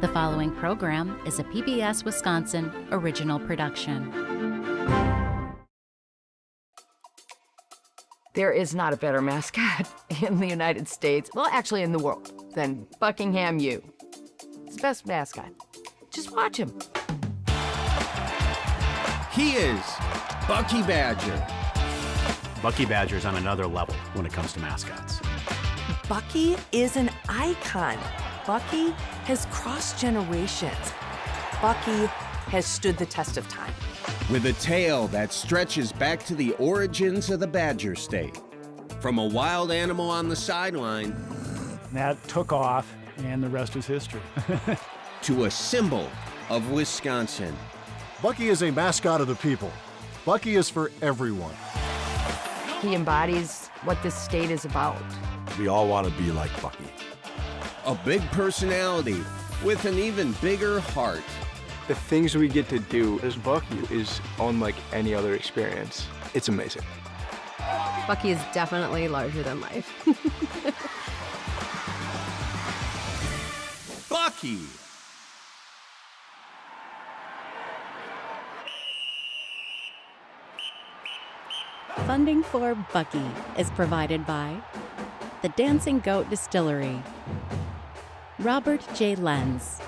The following program is a PBS Wisconsin original production. There is not a better mascot in the United States, well, actually in the world, than Buckingham U. It's the best mascot. Just watch him. He is Bucky Badger. Bucky Badger's on another level when it comes to mascots. Bucky is an icon. Bucky has crossed generations. Bucky has stood the test of time. With a tail that stretches back to the origins of the Badger State. From a wild animal on the sideline That took off, and the rest is history. to a symbol of Wisconsin. Bucky is a mascot of the people. Bucky is for everyone. He embodies what this state is about. We all want to be like Bucky. A big personality with an even bigger heart. The things we get to do as Bucky is unlike any other experience. It's amazing. Bucky is definitely larger than life. Bucky! Funding for Bucky is provided by the Dancing Goat Distillery, Robert J. Lenz,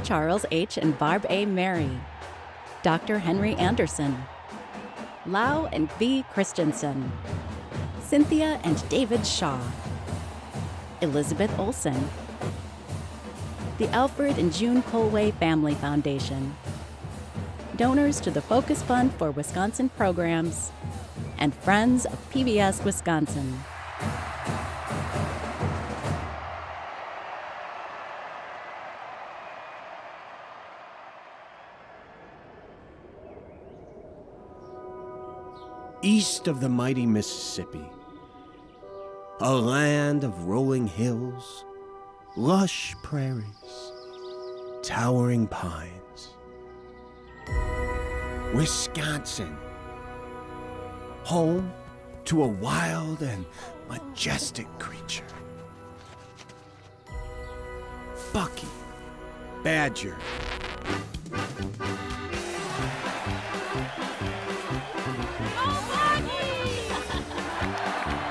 Charles H. and Barb A. Mary, Dr. Henry Anderson, Lau and V. Christensen, Cynthia and David Shaw, Elizabeth Olson, the Alfred and June Colway Family Foundation, donors to the Focus Fund for Wisconsin Programs, and Friends of PBS Wisconsin. East of the mighty Mississippi, a land of rolling hills, lush prairies, towering pines. Wisconsin, home to a wild and majestic creature. Bucky Badger.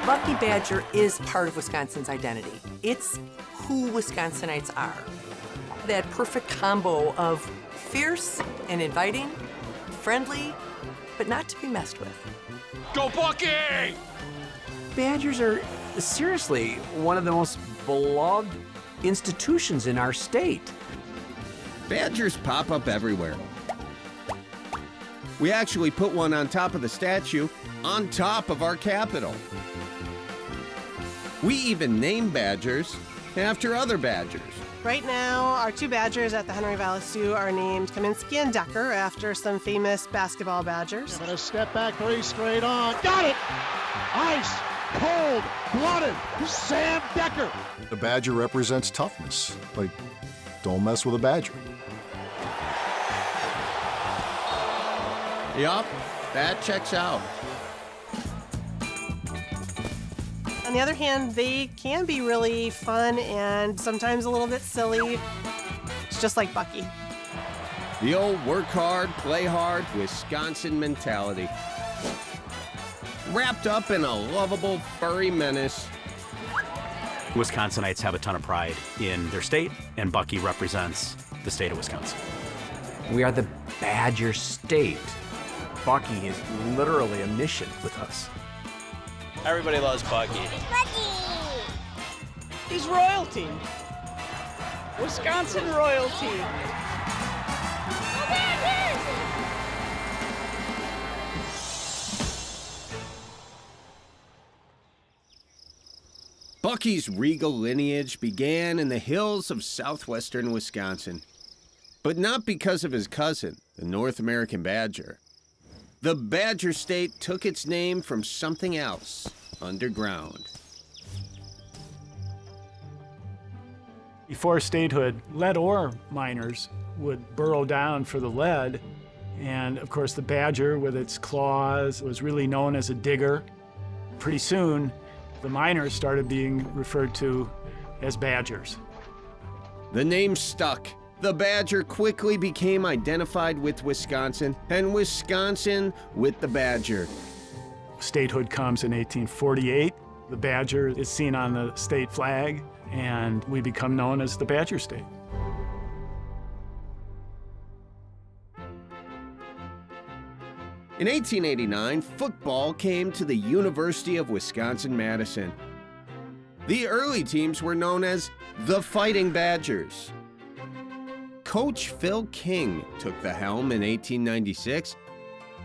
Bucky Badger is part of Wisconsin's identity. It's who Wisconsinites are. That perfect combo of fierce and inviting, friendly, but not to be messed with. Go Bucky! Badgers are seriously one of the most beloved institutions in our state. Badgers pop up everywhere. We actually put one on top of the statue, on top of our Capitol. We even name badgers after other badgers. Right now, our two badgers at the Henry Valley Zoo are named Kaminsky and Decker after some famous basketball badgers. I'm gonna step back 3 straight on. Got it! Ice, cold, blooded, Sam Decker. The badger represents toughness. Like, don't mess with a badger. Yup, that checks out. On the other hand, they can be really fun and sometimes a little bit silly. It's just like Bucky. The old work hard, play hard Wisconsin mentality. Wrapped up in a lovable, furry menace. Wisconsinites have a ton of pride in their state, and Bucky represents the state of Wisconsin. We are the Badger State. Bucky is literally a mission with us. Everybody loves Bucky. He's royalty. Wisconsin royalty. Bucky's regal lineage began in the hills of southwestern Wisconsin, but not because of his cousin, the North American badger. The Badger State took its name from something else, underground. Before statehood, lead ore miners would burrow down for the lead, and of course the badger with its claws was really known as a digger. Pretty soon, the miners started being referred to as badgers. The name stuck. The Badger quickly became identified with Wisconsin, and Wisconsin with the Badger. Statehood comes in 1848. The Badger is seen on the state flag, and we become known as the Badger State. In 1889, football came to the University of Wisconsin-Madison. The early teams were known as the Fighting Badgers. Coach Phil King took the helm in 1896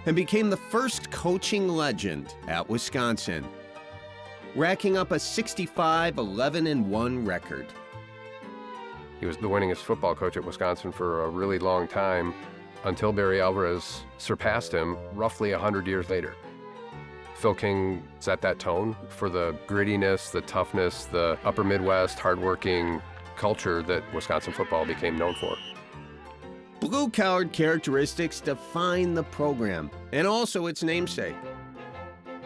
and became the first coaching legend at Wisconsin, racking up a 65-11-1 record. He was the winningest football coach at Wisconsin for a really long time until Barry Alvarez surpassed him roughly 100 years later. Phil King set that tone for the grittiness, the toughness, the upper Midwest, hardworking culture that Wisconsin football became known for. Blue-collared characteristics define the program, and also its namesake.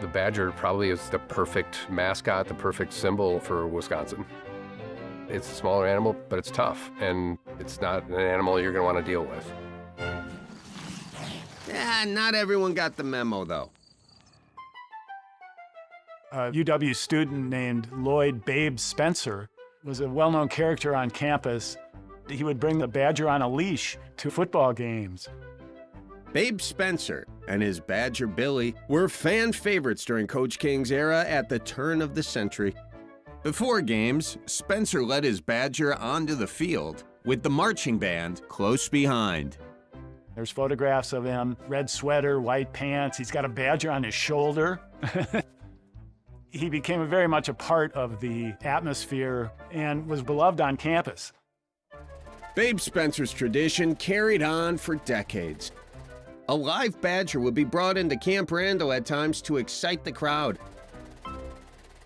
The Badger probably is the perfect mascot, the perfect symbol for Wisconsin. It's a smaller animal, but it's tough, and it's not an animal you're going to want to deal with. Yeah, not everyone got the memo, though. A UW student named Lloyd Babe Spencer was a well-known character on campus. He would bring the Badger on a leash to football games. Babe Spencer and his Badger Billy were fan favorites during Coach King's era at the turn of the century. Before games, Spencer led his Badger onto the field with the marching band close behind. There's photographs of him, red sweater, white pants. He's got a Badger on his shoulder. He became very much a part of the atmosphere and was beloved on campus. Babe Spencer's tradition carried on for decades. A live Badger would be brought into Camp Randall at times to excite the crowd.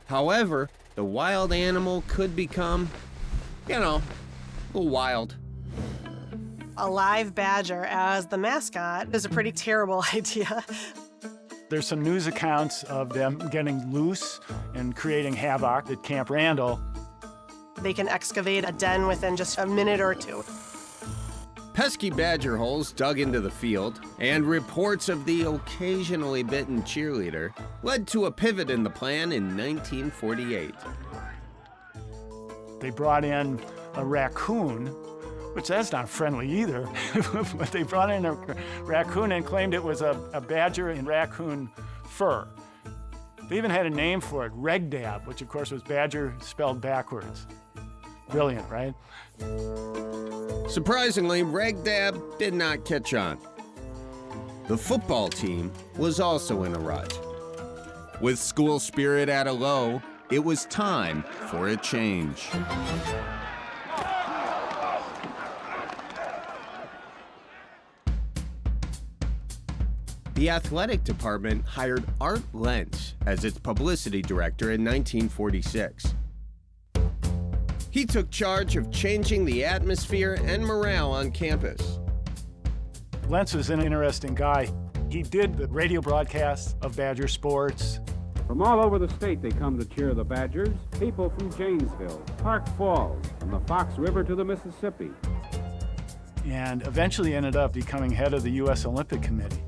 However, the wild animal could become, a little wild. A live badger as the mascot is a pretty terrible idea. There's some news accounts of them getting loose and creating havoc at Camp Randall. They can excavate a den within just a minute or two. Pesky badger holes dug into the field, and reports of the occasionally bitten cheerleader led to a pivot in the plan in 1948. They brought in a raccoon, which that's not friendly either. But they brought in a raccoon and claimed it was a badger in raccoon fur. They even had a name for it, Regdab, which of course was badger spelled backwards. Brilliant, right? Surprisingly, Regdab did not catch on. The football team was also in a rut. With school spirit at a low, it was time for a change. The athletic department hired Art Lentz as its publicity director in 1946. He took charge of changing the atmosphere and morale on campus. Lentz was an interesting guy. He did the radio broadcasts of Badger sports. From all over the state, they come to cheer the Badgers. People from Janesville, Park Falls, from the Fox River to the Mississippi. And eventually ended up becoming head of the U.S. Olympic Committee.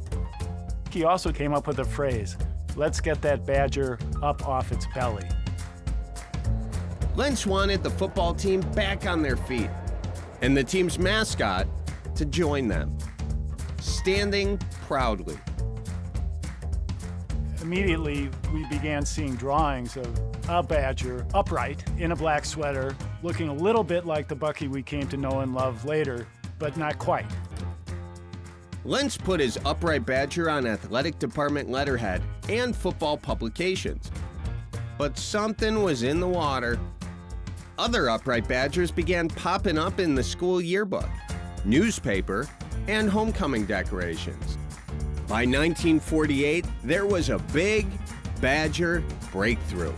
He also came up with a phrase, "Let's get that Badger up off its belly." Lentz wanted the football team back on their feet, and the team's mascot to join them, standing proudly. Immediately, we began seeing drawings of a Badger upright in a black sweater, looking a little bit like the Bucky we came to know and love later, but not quite. Lentz put his upright Badger on athletic department letterhead and football publications. But something was in the water. Other upright Badgers began popping up in the school yearbook, newspaper, and homecoming decorations. By 1948, there was a big Badger breakthrough.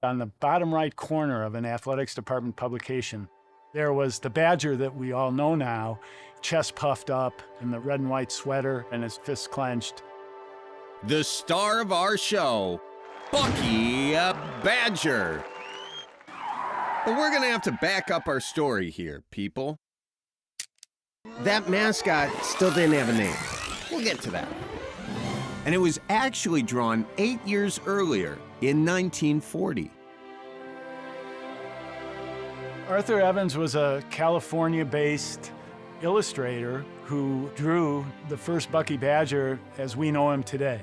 On the bottom right corner of an athletics department publication, there was the Badger that we all know now, chest puffed up in the red and white sweater and his fists clenched. The star of our show, Bucky Badger. But we're gonna have to back up our story here, people. That mascot still didn't have a name. We'll get to that. And it was actually drawn 8 years earlier in 1940. Arthur Evans was a California-based illustrator who drew the first Bucky Badger as we know him today.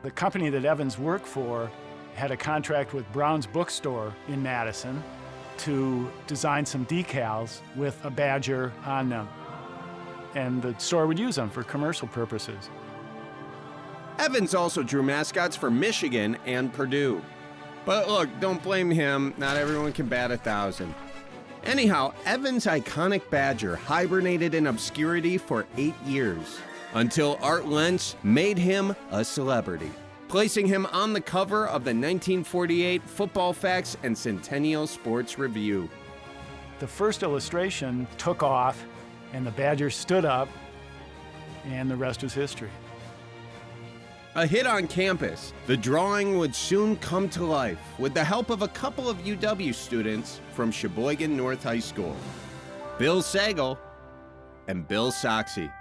The company that Evans worked for had a contract with Brown's Bookstore in Madison to design some decals with a badger on them. And the store would use them for commercial purposes. Evans also drew mascots for Michigan and Purdue. But look, don't blame him. Not everyone can bat 1,000. Anyhow, Evans' iconic badger hibernated in obscurity for 8 years until Art Lentz made him a celebrity, placing him on the cover of the 1948 Football Facts and Centennial Sports Review. The first illustration took off, and the badger stood up, and the rest was history. A hit on campus, the drawing would soon come to life with the help of a couple of UW students from Sheboygan North High School, Bill Sagal and Bill Soxie.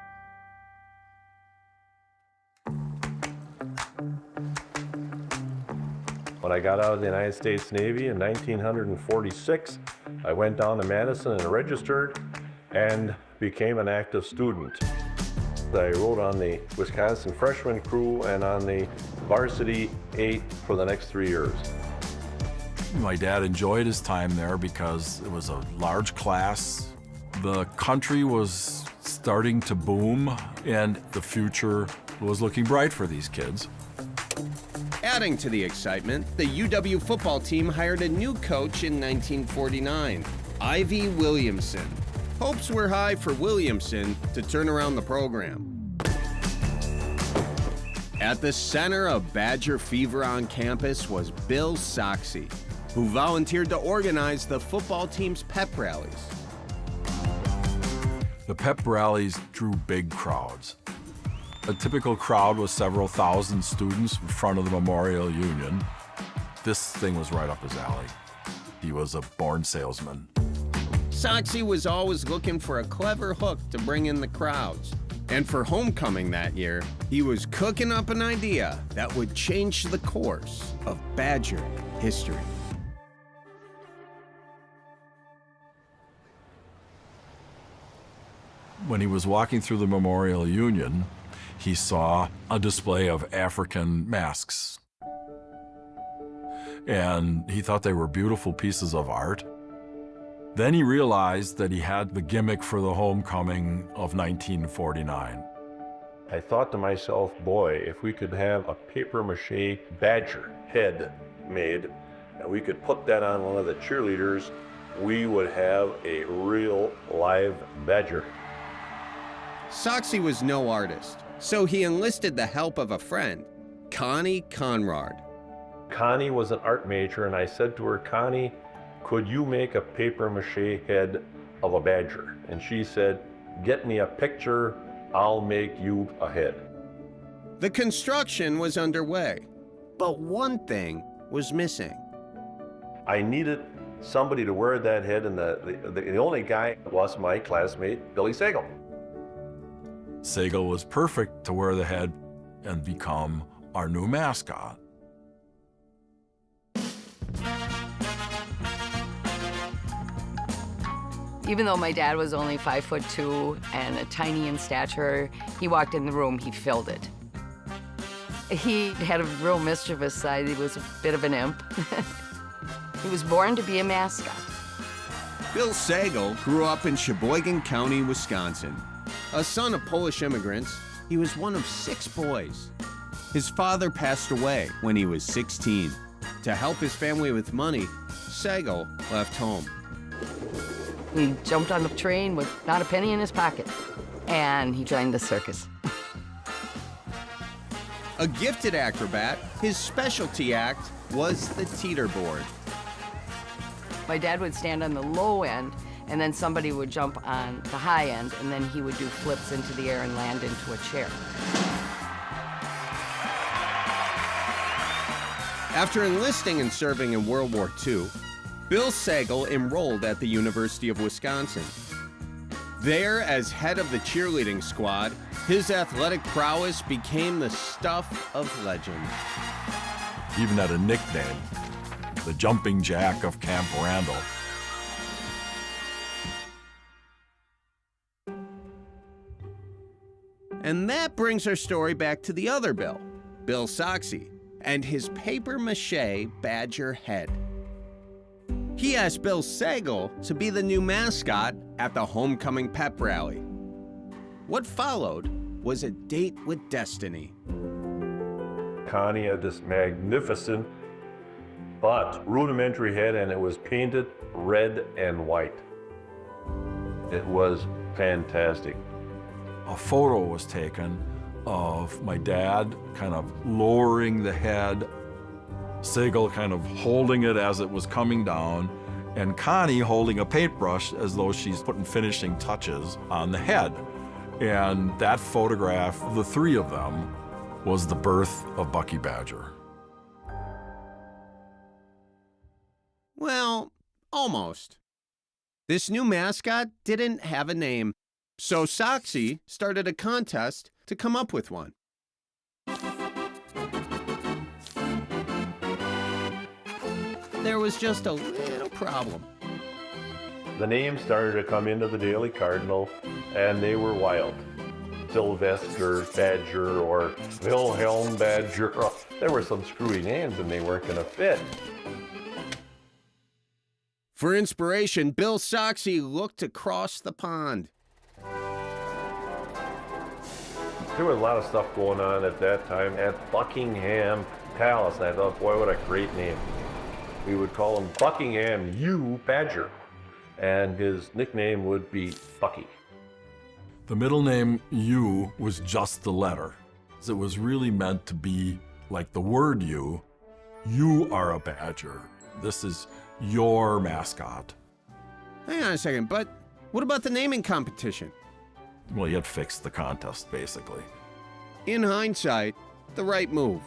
When I got out of the United States Navy in 1946, I went down to Madison and registered and became an active student. I rode on the Wisconsin freshman crew and on the varsity 8 for the next 3 years. My dad enjoyed his time there because it was a large class. The country was starting to boom, and the future was looking bright for these kids. Adding to the excitement, the UW football team hired a new coach in 1949, Ivy Williamson. Hopes were high for Williamson to turn around the program. At the center of Badger fever on campus was Bill Soxie, who volunteered to organize the football team's pep rallies. The pep rallies drew big crowds. A typical crowd was several thousand students in front of the Memorial Union. This thing was right up his alley. He was a born salesman. Soxie was always looking for a clever hook to bring in the crowds. And for homecoming that year, he was cooking up an idea that would change the course of Badger history. When he was walking through the Memorial Union, he saw a display of African masks. And he thought they were beautiful pieces of art. Then he realized that he had the gimmick for the homecoming of 1949. I thought to myself, boy, if we could have a papier-mâché badger head made, and we could put that on one of the cheerleaders, we would have a real live badger. Soxie was no artist, so he enlisted the help of a friend, Connie Conrad. Connie was an art major, and I said to her, Connie, could you make a papier-mâché head of a badger? And she said, get me a picture, I'll make you a head. The construction was underway, but one thing was missing. I needed somebody to wear that head, and the only guy was my classmate, Billy Sagal. Sagal was perfect to wear the head and become our new mascot. Even though my dad was only 5'2" and a tiny in stature, he walked in the room, he filled it. He had a real mischievous side. He was a bit of an imp. He was born to be a mascot. Bill Sagal grew up in Sheboygan County, Wisconsin. A son of Polish immigrants, he was one of 6 boys. His father passed away when he was 16. To help his family with money, Sagal left home. He jumped on the train with not a penny in his pocket, and he joined the circus. A gifted acrobat, his specialty act was the teeterboard. My dad would stand on the low end, and then somebody would jump on the high end, and then he would do flips into the air and land into a chair. After enlisting and serving in World War II, Bill Sagal enrolled at the University of Wisconsin. There, as head of the cheerleading squad, his athletic prowess became the stuff of legend. He even had a nickname, the Jumping Jack of Camp Randall. And that brings our story back to the other Bill, Bill Soxie, and his papier-mâché Badger head. He asked Bill Sagal to be the new mascot at the homecoming pep rally. What followed was a date with destiny. Connie had this magnificent but rudimentary head, and it was painted red and white. It was fantastic. A photo was taken of my dad kind of lowering the head, Sagal kind of holding it as it was coming down, and Connie holding a paintbrush as though she's putting finishing touches on the head. And that photograph, the three of them, was the birth of Bucky Badger. Well, almost. This new mascot didn't have a name, so Soxie started a contest to come up with one. There was just a little problem. The names started to come into the Daily Cardinal, and they were wild. Sylvester Badger or Wilhelm Badger. There were some screwy names, and they weren't going to fit. For inspiration, Bill Soxie looked across the pond. There was a lot of stuff going on at that time at Buckingham Palace, and I thought, boy, what a great name. We would call him Buckingham U. Badger, and his nickname would be Bucky. The middle name U was just the letter. It was really meant to be like the word you. You are a badger. This is your mascot. Hang on a second, but what about the naming competition? Well, you had fixed the contest, basically. In hindsight, the right move.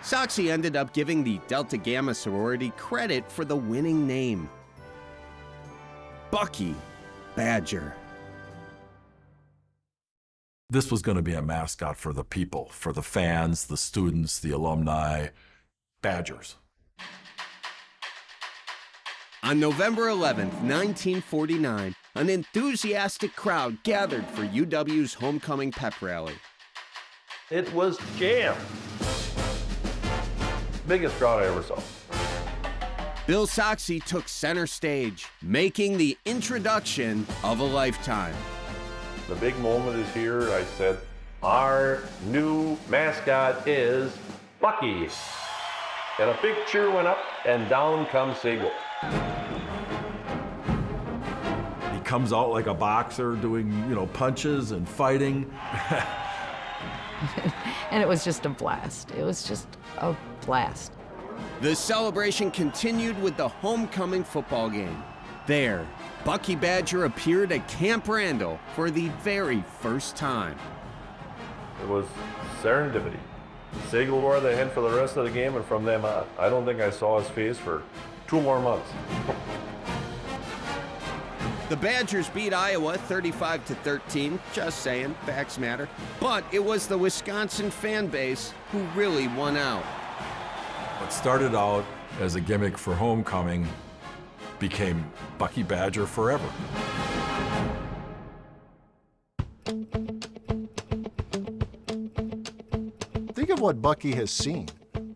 Soxie ended up giving the Delta Gamma sorority credit for the winning name. Bucky Badger. This was going to be a mascot for the people, for the fans, the students, the alumni, Badgers. On November 11th, 1949, an enthusiastic crowd gathered for UW's homecoming pep rally. It was jammed. Biggest crowd I ever saw. Bill Soxie took center stage, making the introduction of a lifetime. The big moment is here. I said, our new mascot is Bucky. And a big cheer went up, and down comes Sagal. He comes out like a boxer doing, punches and fighting. And it was just a blast. It was just a blast. The celebration continued with the homecoming football game. There, Bucky Badger appeared at Camp Randall for the very first time. It was serendipity. Sagal wore the head for the rest of the game, and from then on, I don't think I saw his face for 2 more months. The Badgers beat Iowa 35-13, just saying, facts matter. But it was the Wisconsin fan base who really won out. What started out as a gimmick for homecoming became Bucky Badger forever. Think of what Bucky has seen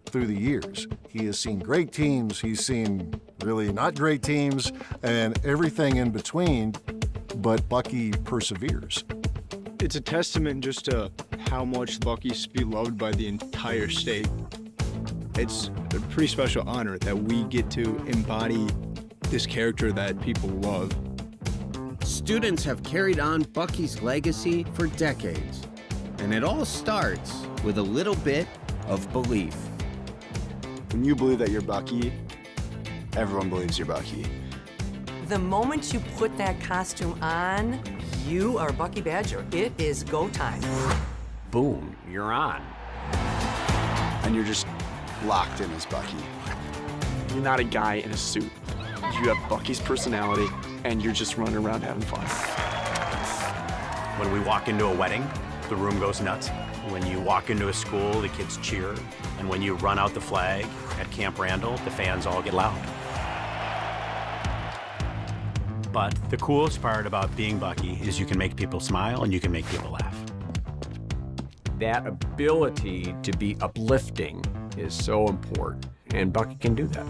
through the years. He has seen great teams, he's seen really not great teams, and everything in between, but Bucky perseveres. It's a testament just to how much Bucky's beloved by the entire state. It's a pretty special honor that we get to embody this character that people love. Students have carried on Bucky's legacy for decades, and it all starts with a little bit of belief. When you believe that you're Bucky, everyone believes you're Bucky. The moment you put that costume on, you are Bucky Badger. It is go time. Boom, you're on. And you're just locked in as Bucky. You're not a guy in a suit. You have Bucky's personality, and you're just running around having fun. When we walk into a wedding, the room goes nuts. When you walk into a school, the kids cheer. And when you run out the flag at Camp Randall, the fans all get loud. But the coolest part about being Bucky is you can make people smile and you can make people laugh. That ability to be uplifting is so important, and Bucky can do that.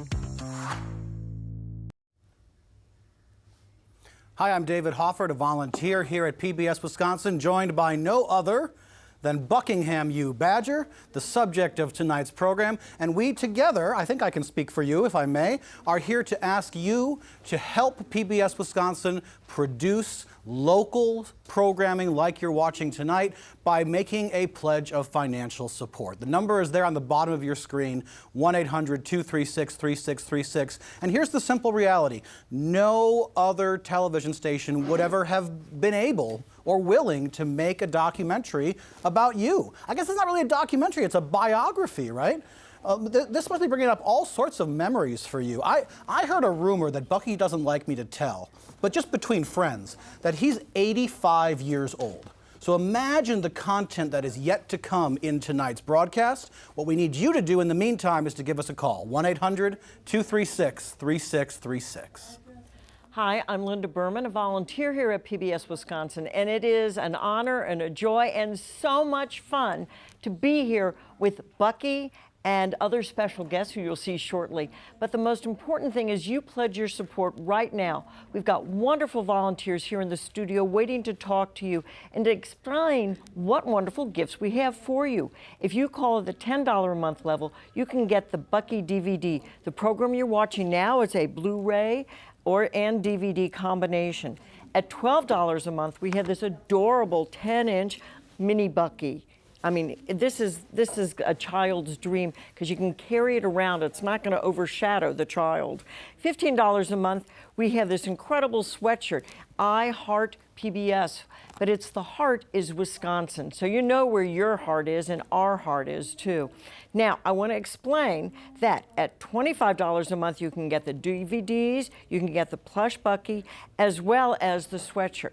Hi, I'm David Hoffert, a volunteer here at PBS Wisconsin, joined by no other than Buckingham U. Badger, the subject of tonight's program. And we together, I think I can speak for you if I may, are here to ask you to help PBS Wisconsin produce local programming like you're watching tonight by making a pledge of financial support. The number is there on the bottom of your screen, 1-800-236-3636. And here's the simple reality. No other television station would ever have been able or willing to make a documentary about you. I guess it's not really a documentary, it's a biography, right? This must be bringing up all sorts of memories for you. I heard a rumor that Bucky doesn't like me to tell, but just between friends, that he's 85 years old. So imagine the content that is yet to come in tonight's broadcast. What we need you to do in the meantime is to give us a call, 1-800-236-3636. Hi, I'm Linda Berman, a volunteer here at PBS Wisconsin, and it is an honor and a joy and so much fun to be here with Bucky and other special guests who you'll see shortly. But the most important thing is you pledge your support right now. We've got wonderful volunteers here in the studio waiting to talk to you and to explain what wonderful gifts we have for you. If you call at the $10 a month level, you can get the Bucky DVD. The program you're watching now is a Blu-ray and DVD combination. At $12 a month, we have this adorable 10-inch mini Bucky. I mean, this is a child's dream because you can carry it around. It's not going to overshadow the child. $15 a month, we have this incredible sweatshirt, I Heart PBS, but it's the heart is Wisconsin. So you know where your heart is and our heart is too. Now, I want to explain that at $25 a month, you can get the DVDs, you can get the plush Bucky, as well as the sweatshirt.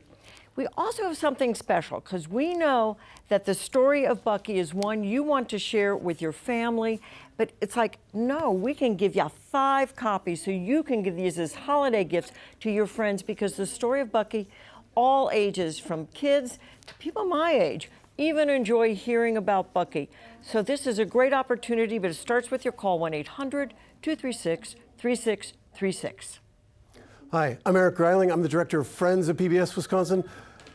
We also have something special because we know that the story of Bucky is one you want to share with your family, but it's like, no, we can give you 5 copies so you can give these as holiday gifts to your friends because the story of Bucky, all ages, from kids to people my age, even enjoy hearing about Bucky. So this is a great opportunity, but it starts with your call, 1-800-236-3636. Hi, I'm Eric Greiling. I'm the director of Friends at PBS Wisconsin.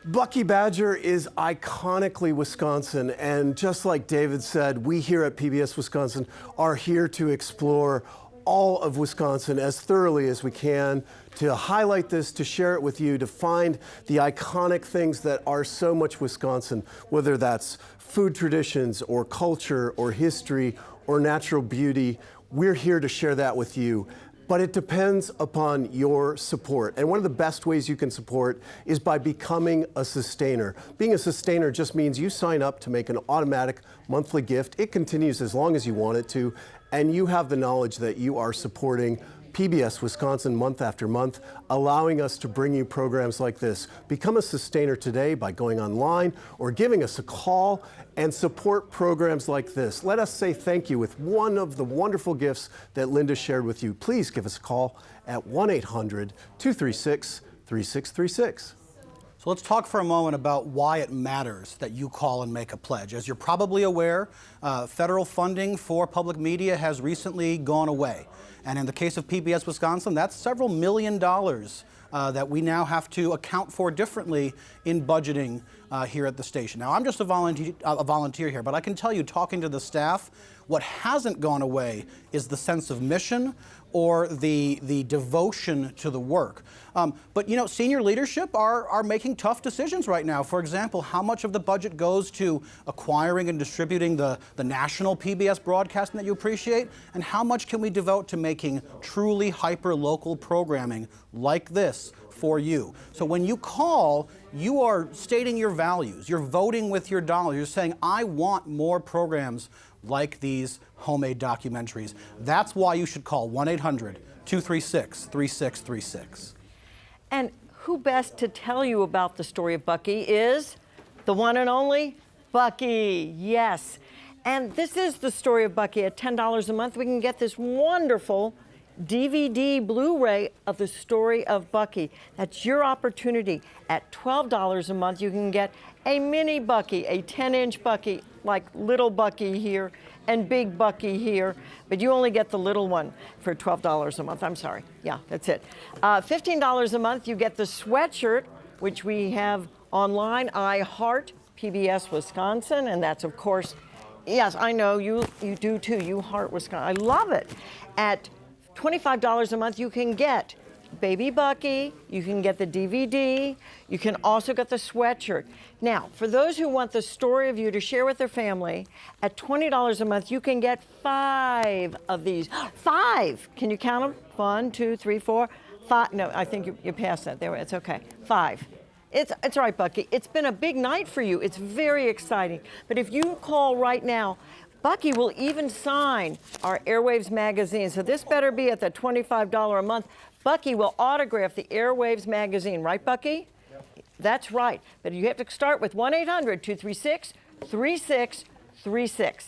Bucky Badger is iconically Wisconsin, and just like David said, we here at PBS Wisconsin are here to explore all of Wisconsin as thoroughly as we can, to highlight this, to share it with you, to find the iconic things that are so much Wisconsin, whether that's food traditions or culture or history or natural beauty. We're here to share that with you. But it depends upon your support. And one of the best ways you can support is by becoming a sustainer. Being a sustainer just means you sign up to make an automatic monthly gift. It continues as long as you want it to, and you have the knowledge that you are supporting PBS Wisconsin month after month, allowing us to bring you programs like this. Become a sustainer today by going online or giving us a call and support programs like this. Let us say thank you with one of the wonderful gifts that Linda shared with you. Please give us a call at 1-800-236-3636. So let's talk for a moment about why it matters that you call and make a pledge. As you're probably aware, federal funding for public media has recently gone away. And in the case of PBS Wisconsin, that's several $1 million that we now have to account for differently in budgeting here at the station. Now, I'm just a volunteer here, but I can tell you, talking to the staff, what hasn't gone away is the sense of mission or the devotion to the work. But you know, senior leadership are making tough decisions right now. For example, how much of the budget goes to acquiring and distributing the national PBS broadcasting that you appreciate, and how much can we devote to making truly hyper-local programming like this for you? So when you call, you are stating your values. You're voting with your dollars. You're saying, I want more programs like these homemade documentaries. That's why you should call 1-800-236-3636. And who best to tell you about the story of Bucky is the one and only Bucky. Yes. And this is the story of Bucky. At $10 a month, we can get this wonderful DVD Blu-ray of the story of Bucky. That's your opportunity. At $12 a month, you can get a mini Bucky, a 10-inch Bucky, like little Bucky here and big Bucky here, but you only get the little one for $12 a month. I'm sorry. Yeah, that's it. $15 a month, you get the sweatshirt, which we have online, I Heart PBS Wisconsin, and that's, of course, yes, I know, you do too. You heart Wisconsin. I love it. At $25 a month, you can get Baby Bucky, you can get the DVD, you can also get the sweatshirt. Now, for those who want the story of you to share with their family, at $20 a month, you can get 5 of these. 5! Can you count them? 1, 2, 3, 4, 5. No, I think you passed that. There, it's okay. 5. It's all right, Bucky. It's been a big night for you. It's very exciting. But if you call right now, Bucky will even sign our Airwaves magazine. So this better be at the $25 a month. Bucky will autograph the Airwaves magazine. Right, Bucky? Yep. That's right. But you have to start with 1-800-236-3636.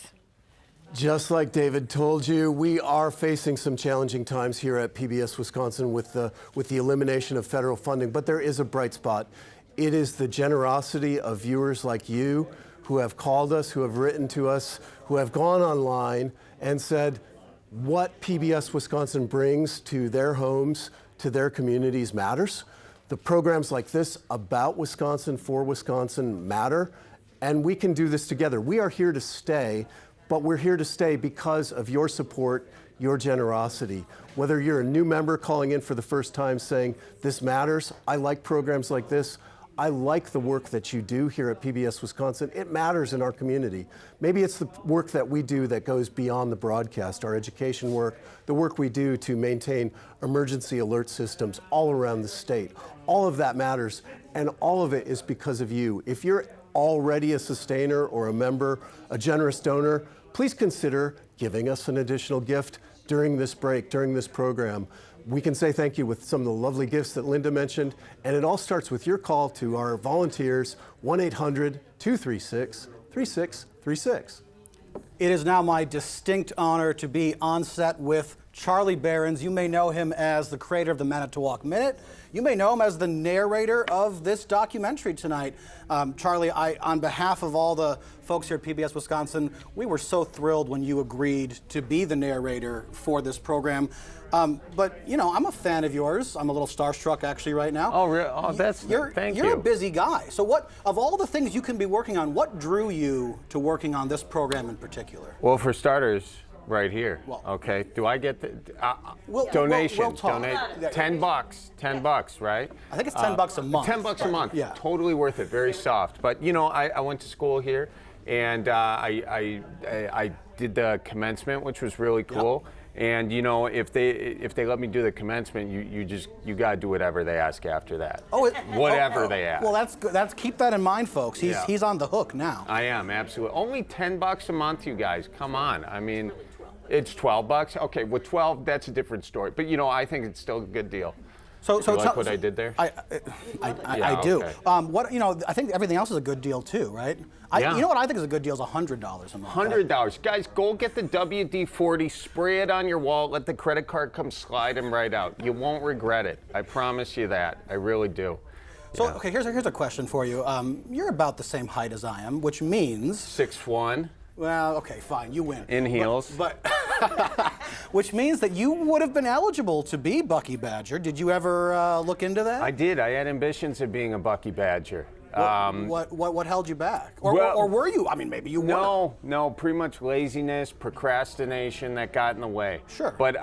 Just like David told you, we are facing some challenging times here at PBS Wisconsin with the elimination of federal funding, but there is a bright spot. It is the generosity of viewers like you who have called us, who have written to us, who have gone online and said what PBS Wisconsin brings to their homes, to their communities matters. The programs like this about Wisconsin, for Wisconsin matter, and we can do this together. We are here to stay, but we're here to stay because of your support, your generosity. Whether you're a new member calling in for the first time saying, this matters, I like programs like this, I like the work that you do here at PBS Wisconsin. It matters in our community. Maybe it's the work that we do that goes beyond the broadcast, our education work, the work we do to maintain emergency alert systems all around the state. All of that matters, and all of it is because of you. If you're already a sustainer or a member, a generous donor, please consider giving us an additional gift during this break, during this program. We can say thank you with some of the lovely gifts that Linda mentioned, and it all starts with your call to our volunteers, 1-800-236-3636. It is now my distinct honor to be on set with Charlie Berens. You may know him as the creator of the Manitowoc Minute. You may know him as the narrator of this documentary tonight. Charlie, on behalf of all the folks here at PBS Wisconsin, we were so thrilled when you agreed to be the narrator for this program. But, you know, I'm a fan of yours. I'm a little starstruck, actually, right now. Oh, really? Oh, thank you. You're a busy guy. So what, of all the things you can be working on, what drew you to working on this program in particular? Well, for starters, right here. Well, okay. Do I get the donations? We'll talk. Donate $10. $10, right? I think it's $10 a month. $10 a month. Yeah. Totally worth it. Very soft. But you know, I went to school here, and I did the commencement, which was really cool. Yep. And you know, if they let me do the commencement, you gotta do whatever they ask after that. Whatever they ask. Well, that's good. Keep that in mind, folks. He's on the hook now. I am, absolutely. Only $10 a month, you guys. Come on. I mean, it's $12. Okay, with 12, that's a different story. But you know, I think it's still a good deal. So you like what I did there? I do. Okay. I think everything else is a good deal too, right? You know what I think is a good deal is $100 a month. $100, guys. Go get the WD-40, spray it on your wall, let the credit card come sliding right out. You won't regret it. I promise you that. I really do. So okay, here's a question for you. You're about the same height as I am, which means 6'1". Well, okay, fine, you win. In heels. But which means that you would have been eligible to be Bucky Badger. Did you ever look into that? I did. I had ambitions of being a Bucky Badger. What held you back? Or were you? I mean, maybe you were. No, pretty much laziness, procrastination that got in the way. Sure. But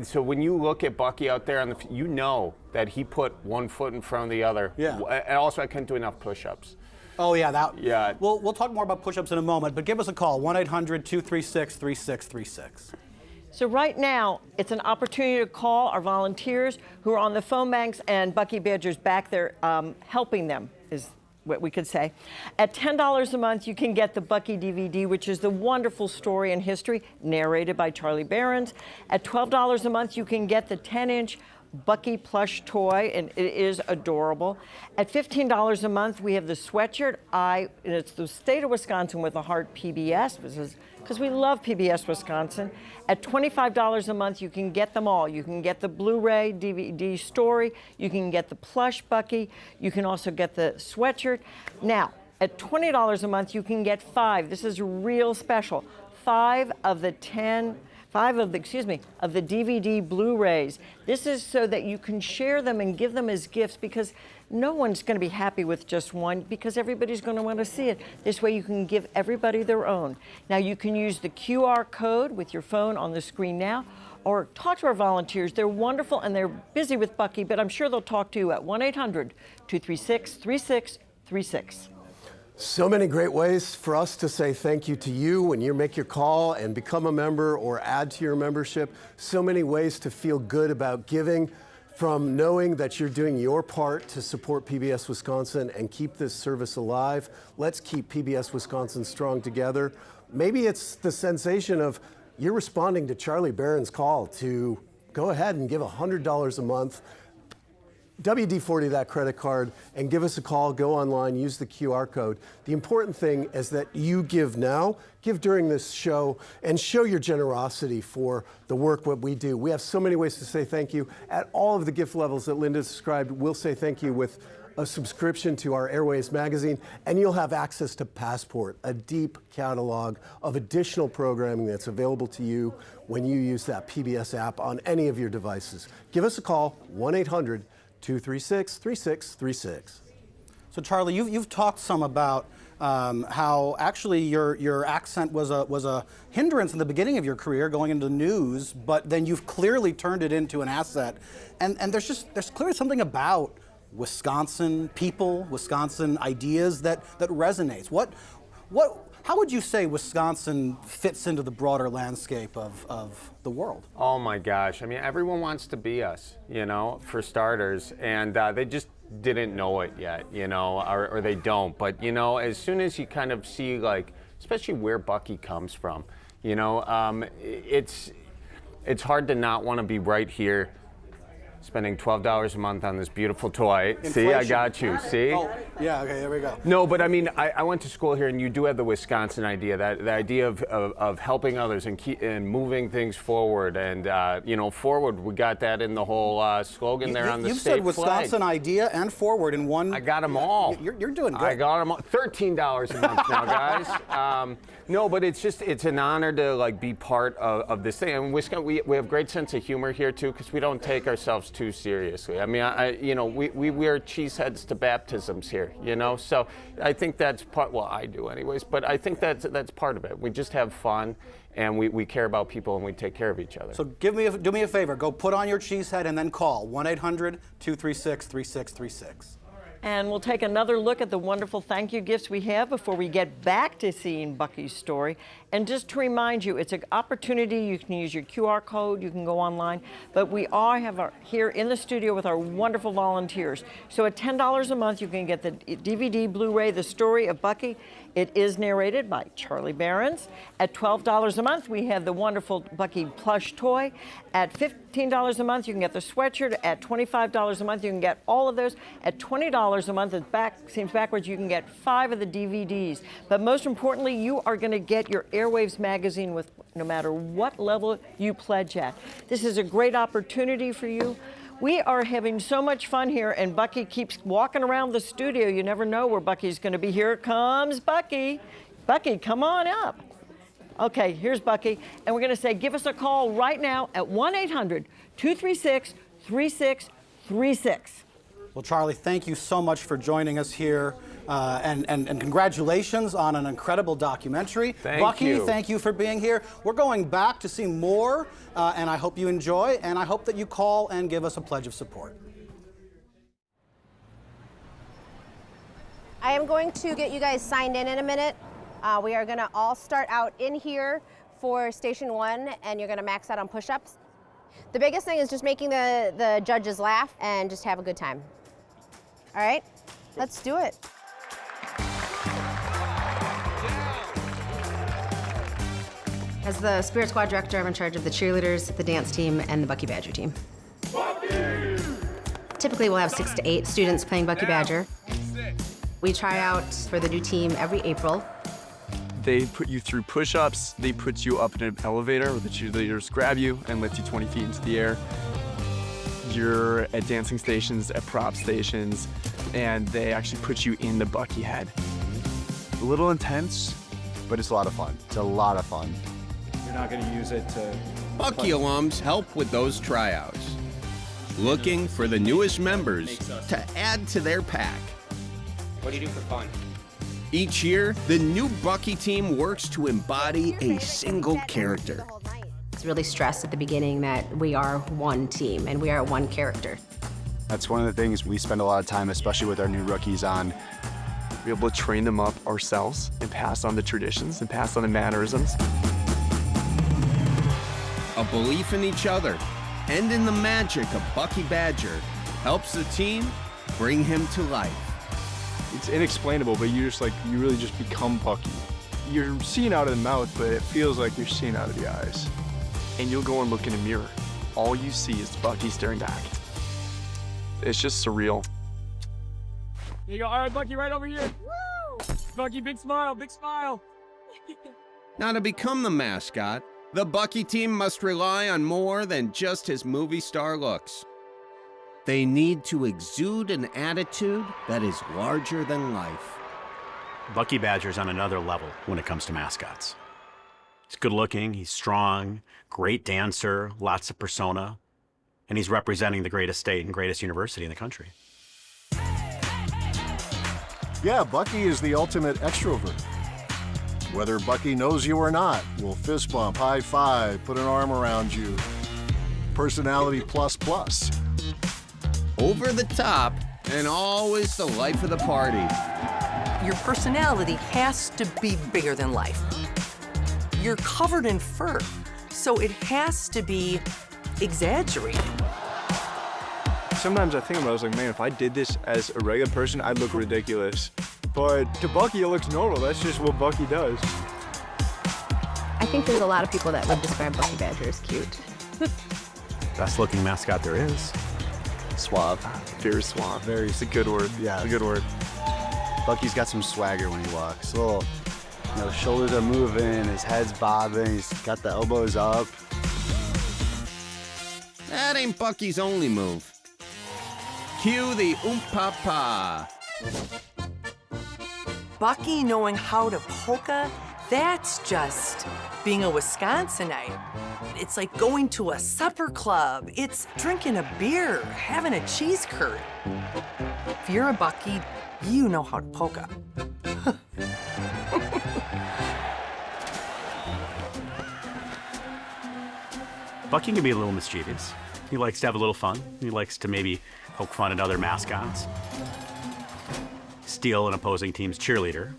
so when you look at Bucky out there, you know that he put one foot in front of the other. Yeah. And also, I couldn't do enough push-ups. Oh, yeah. Yeah. We'll talk more about push-ups in a moment, but give us a call, 1-800-236-3636. So right now, it's an opportunity to call our volunteers who are on the phone banks, and Bucky Badger's back there helping them is what we could say. At $10 a month, you can get the Bucky DVD, which is the wonderful story and history narrated by Charlie Behrens. At $12 a month, you can get the 10-inch Bucky plush toy, and it is adorable. At $15 a month, we have the sweatshirt. And it's the state of Wisconsin with a heart PBS, because we love PBS Wisconsin. At $25 a month, you can get them all. You can get the Blu-ray DVD story. You can get the plush Bucky. You can also get the sweatshirt. Now, at $20 a month, you can get 5. This is real special. 5 of the DVD Blu-rays. This is so that you can share them and give them as gifts, because no one's going to be happy with just one, because everybody's going to want to see it. This way you can give everybody their own. Now you can use the QR code with your phone on the screen now, or talk to our volunteers. They're wonderful and they're busy with Bucky, but I'm sure they'll talk to you at 1-800-236-3636. So many great ways for us to say thank you to you when you make your call and become a member or add to your membership. So many ways to feel good about giving, from knowing that you're doing your part to support PBS Wisconsin and keep this service alive. Let's keep PBS Wisconsin strong together. Maybe it's the sensation of you're responding to Charlie Behrens' call to go ahead and give $100 a month. WD-40 that credit card and give us a call, go online, use the QR code. The important thing is that you give now, give during this show, and show your generosity for the work what we do. We have so many ways to say thank you. At all of the gift levels that Linda described, we'll say thank you with a subscription to our Airways magazine, and you'll have access to Passport, a deep catalog of additional programming that's available to you when you use that PBS app on any of your devices. Give us a call, 1-800-236-3636. So Charlie, you've talked some about how actually your accent was a hindrance in the beginning of your career going into news, but then you've clearly turned it into an asset. And there's clearly something about Wisconsin people, Wisconsin ideas that resonates. How would you say Wisconsin fits into the broader landscape of the world? Oh my gosh, I mean, everyone wants to be us, for starters, and they just didn't know it yet, or they don't. But, as soon as you kind of see, especially where Bucky comes from, it's hard to not want to be right here, spending $12 a month on this beautiful toy. Inflation. See, I got you. See? Oh, yeah, okay, there we go. No, but I mean, I went to school here, and you do have the Wisconsin idea, the idea of helping others and moving things forward. And, forward, we got that in the whole slogan there on the state flag. You've said Wisconsin idea and forward in one. I got them all. You're doing great. I got them all. $13 a month now, guys. No, but it's an honor to be part of this thing. And Wisconsin, we have great sense of humor here too, because we don't take ourselves too seriously. I mean, we wear cheeseheads to baptisms here, So I think that's part. Well, I do, anyways. But I think that's part of it. We just have fun, and we care about people, and we take care of each other. So do me a favor. Go put on your cheesehead and then call 1-800-236-3636. And we'll take another look at the wonderful thank you gifts we have before we get back to seeing Bucky's story. And just to remind you, it's an opportunity. You can use your QR code, you can go online, but we all have here in the studio with our wonderful volunteers. So at $10 a month, you can get the DVD Blu-ray, The Story of Bucky. It is narrated by Charlie Behrens. At $12 a month, we have the wonderful Bucky plush toy. At $15 a month, you can get the sweatshirt. At $25 a month, you can get all of those. At $20 a month, seems backwards, you can get 5 of the DVDs. But most importantly, you are going to get your Airwaves magazine with no matter what level you pledge at. This is a great opportunity for you. We are having so much fun here, and Bucky keeps walking around the studio. You never know where Bucky's going to be. Here comes Bucky. Bucky, come on up. Okay, here's Bucky, and we're going to say give us a call right now at 1-800-236-3636. Well, Charlie, thank you so much for joining us here, and congratulations on an incredible documentary. Bucky, thank you for being here. We're going back to see more, and I hope you enjoy, and I hope that you call and give us a pledge of support. I am going to get you guys signed in a minute. We are going to all start out in here for Station 1, and you're going to max out on push-ups. The biggest thing is just making the judges laugh and just have a good time. All right, let's do it. As the Spirit Squad director, I'm in charge of the cheerleaders, the dance team, and the Bucky Badger team. Typically, we'll have 6 to 8 students playing Bucky Badger. We try out for the new team every April. They put you through push-ups. They put you up in an elevator where the cheerleaders grab you and lift you 20 feet into the air. You're at dancing stations, at prop stations, and they actually put you in the Bucky head. A little intense, but it's a lot of fun. It's a lot of fun. You're not going to use it to... Bucky alums help with those tryouts, looking for the newest members to add to their pack. What do you do for fun? Each year, the new Bucky team works to embody a single character. It's really stressed at the beginning that we are one team and we are one character. That's one of the things we spend a lot of time, especially with our new rookies, on. Be able to train them up ourselves and pass on the traditions and pass on the mannerisms. A belief in each other and in the magic of Bucky Badger helps the team bring him to life. It's inexplainable, but you really just become Bucky. You're seeing out of the mouth, but it feels like you're seeing out of the eyes. And you'll go and look in a mirror. All you see is Bucky staring back. It's just surreal. There you go. All right, Bucky, right over here. Woo! Bucky, big smile, big smile. Now, to become the mascot, the Bucky team must rely on more than just his movie star looks. They need to exude an attitude that is larger than life. Bucky Badger's on another level when it comes to mascots. He's good looking, he's strong, great dancer, lots of persona, and he's representing the greatest state and greatest university in the country. Yeah, Bucky is the ultimate extrovert. Whether Bucky knows you or not, will fist bump, high five, put an arm around you. Personality plus plus. Over the top and always the life of the party. Your personality has to be bigger than life. You're covered in fur, so it has to be exaggerated. Sometimes I think about it, I was like, man, if I did this as a regular person, I'd look ridiculous. But to Bucky, it looks normal. That's just what Bucky does. I think there's a lot of people that would describe Bucky Badger as cute. Best looking mascot there is. Suave. Very suave. It's a good word. Yeah. It's a good word. Bucky's got some swagger when he walks. A little, shoulders are moving, his head's bobbing, he's got the elbows up. That ain't Bucky's only move. Cue the oompah-pah. Bucky knowing how to polka, that's just being a Wisconsinite. It's like going to a supper club. It's drinking a beer, having a cheese curd. If you're a Bucky, you know how to polka. Bucky can be a little mischievous. He likes to have a little fun. He likes to maybe poke fun at other mascots. Steal an opposing team's cheerleader.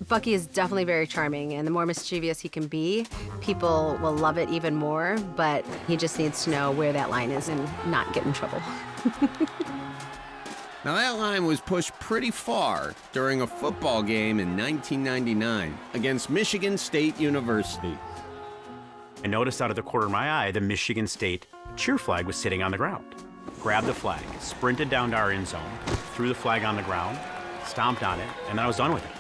Bucky is definitely very charming, and the more mischievous he can be, people will love it even more, but he just needs to know where that line is and not get in trouble. Now, that line was pushed pretty far during a football game in 1999 against Michigan State University. I noticed out of the corner of my eye, the Michigan State cheer flag was sitting on the ground. Grabbed the flag, sprinted down to our end zone, threw the flag on the ground, stomped on it, and then I was done with it.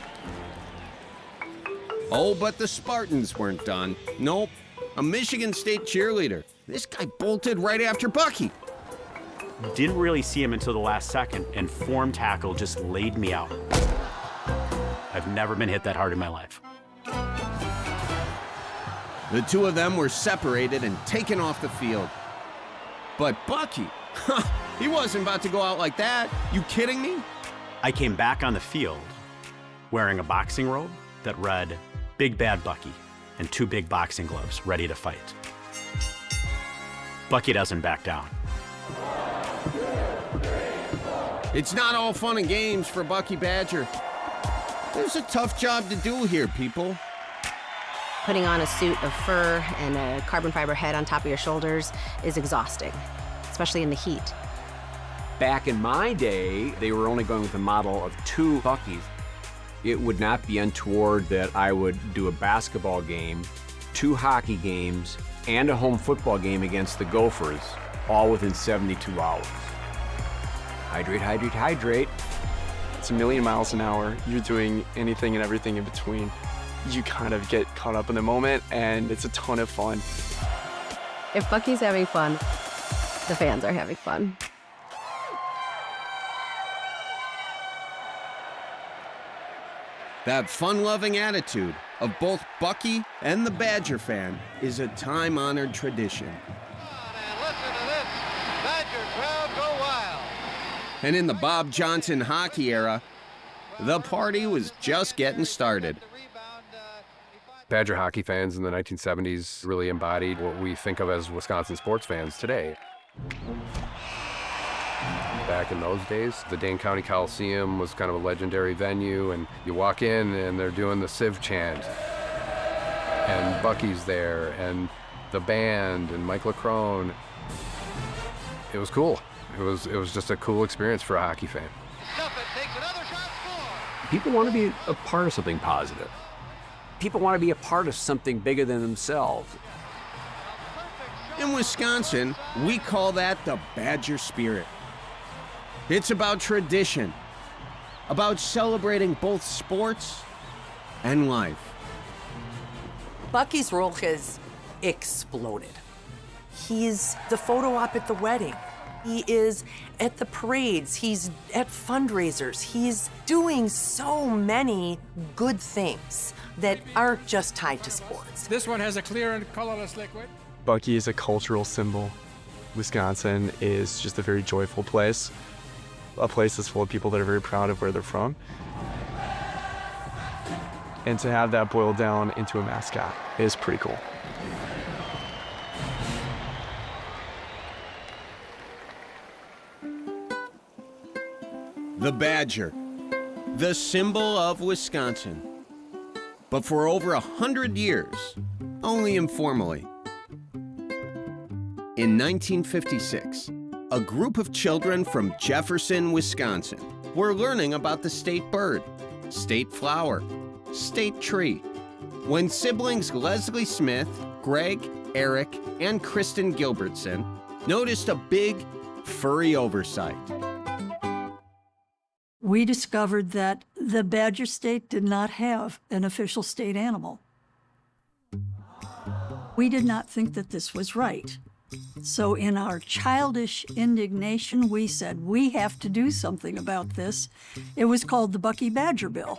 Oh, but the Spartans weren't done. Nope, a Michigan State cheerleader. This guy bolted right after Bucky. Didn't really see him until the last second, and form tackle just laid me out. I've never been hit that hard in my life. The two of them were separated and taken off the field. But Bucky, he wasn't about to go out like that. You kidding me? I came back on the field wearing a boxing robe that read, "Big Bad Bucky," and 2 big boxing gloves, ready to fight. Bucky doesn't back down. It's not all fun and games for Bucky Badger. There's a tough job to do here, people. Putting on a suit of fur and a carbon fiber head on top of your shoulders is exhausting, especially in the heat. Back in my day, they were only going with a model of 2 Buckies. It would not be untoward that I would do a basketball game, 2 hockey games and a home football game against the Gophers, all within 72 hours. Hydrate, hydrate, hydrate. It's a million miles an hour. You're doing anything and everything in between. You kind of get caught up in the moment, and it's a ton of fun. If Bucky's having fun, the fans are having fun. That fun-loving attitude of both Bucky and the Badger fan is a time-honored tradition. And in the Bob Johnson hockey era, the party was just getting started. Badger hockey fans in the 1970s really embodied what we think of as Wisconsin sports fans today. Back in those days, the Dane County Coliseum was kind of a legendary venue, and you walk in and they're doing the Civ chant, and Bucky's there, and the band, and Mike LaCrone. It was cool. It was just a cool experience for a hockey fan. People want to be a part of something positive. People want to be a part of something bigger than themselves. In Wisconsin, we call that the Badger spirit. It's about tradition, about celebrating both sports and life. Bucky's role has exploded. He's the photo op at the wedding. He is at the parades. He's at fundraisers. He's doing so many good things that aren't just tied to sports. This one has a clear and colorless liquid. Bucky is a cultural symbol. Wisconsin is just a very joyful place. A place that's full of people that are very proud of where they're from. And to have that boil down into a mascot is pretty cool. The Badger, the symbol of Wisconsin. But for over 100 years, only informally. In 1956, a group of children from Jefferson, Wisconsin, were learning about the state bird, state flower, state tree, when siblings Leslie Smith, Greg, Eric, and Kristen Gilbertson noticed a big, furry oversight. We discovered that the Badger State did not have an official state animal. We did not think that this was right. So in our childish indignation, we said, we have to do something about this. It was called the Bucky Badger Bill.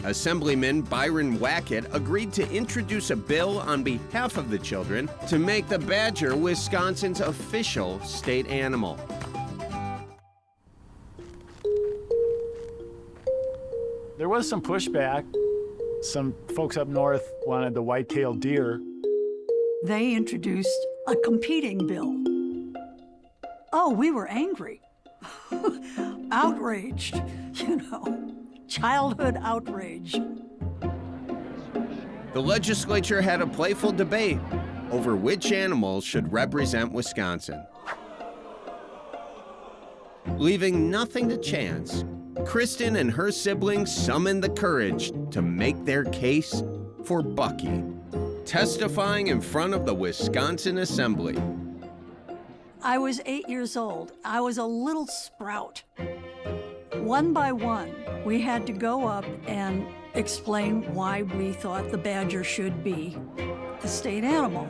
Assemblyman Byron Wackett agreed to introduce a bill on behalf of the children to make the badger Wisconsin's official state animal. There was some pushback. Some folks up north wanted the white-tailed deer. They introduced a competing bill. Oh, we were angry, outraged, childhood outrage. The legislature had a playful debate over which animals should represent Wisconsin. Leaving nothing to chance, Kristen and her siblings summoned the courage to make their case for Bucky, testifying in front of the Wisconsin Assembly. I was 8 years old. I was a little sprout. One by one, we had to go up and explain why we thought the badger should be the state animal.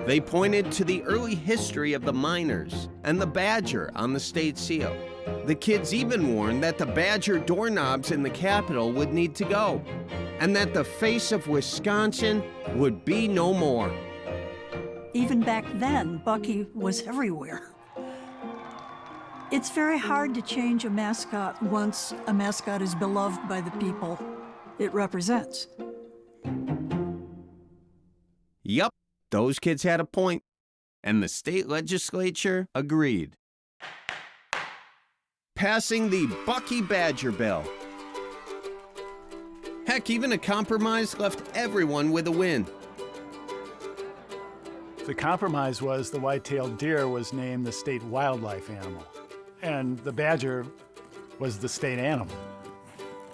They pointed to the early history of the miners and the badger on the state seal. The kids even warned that the badger doorknobs in the Capitol would need to go, and that the face of Wisconsin would be no more. Even back then, Bucky was everywhere. It's very hard to change a mascot once a mascot is beloved by the people it represents. Yup, those kids had a point, and the state legislature agreed. Passing the Bucky Badger Bill. Heck, even a compromise left everyone with a win. The compromise was the white-tailed deer was named the state wildlife animal, and the badger was the state animal.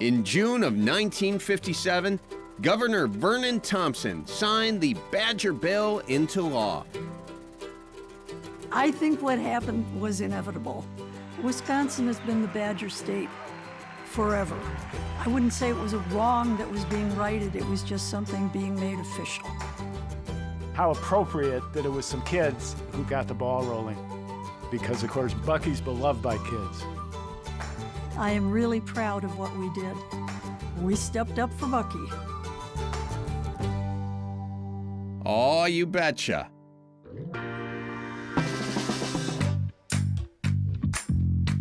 In June of 1957, Governor Vernon Thompson signed the Badger Bill into law. I think what happened was inevitable. Wisconsin has been the Badger state forever. I wouldn't say it was a wrong that was being righted, it was just something being made official. How appropriate that it was some kids who got the ball rolling. Because, of course, Bucky's beloved by kids. I am really proud of what we did. We stepped up for Bucky. Oh, you betcha.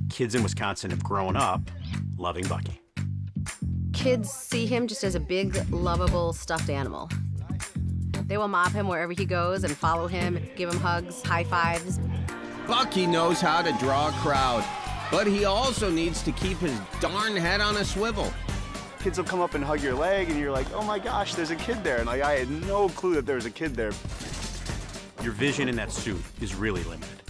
Kids in Wisconsin have grown up loving Bucky. Kids see him just as a big, lovable, stuffed animal. They will mob him wherever he goes and follow him, give him hugs, high fives. Bucky knows how to draw a crowd, but he also needs to keep his darn head on a swivel. Kids will come up and hug your leg, and you're like, oh my gosh, there's a kid there. And like, I had no clue that there was a kid there. Your vision in that suit is really limited.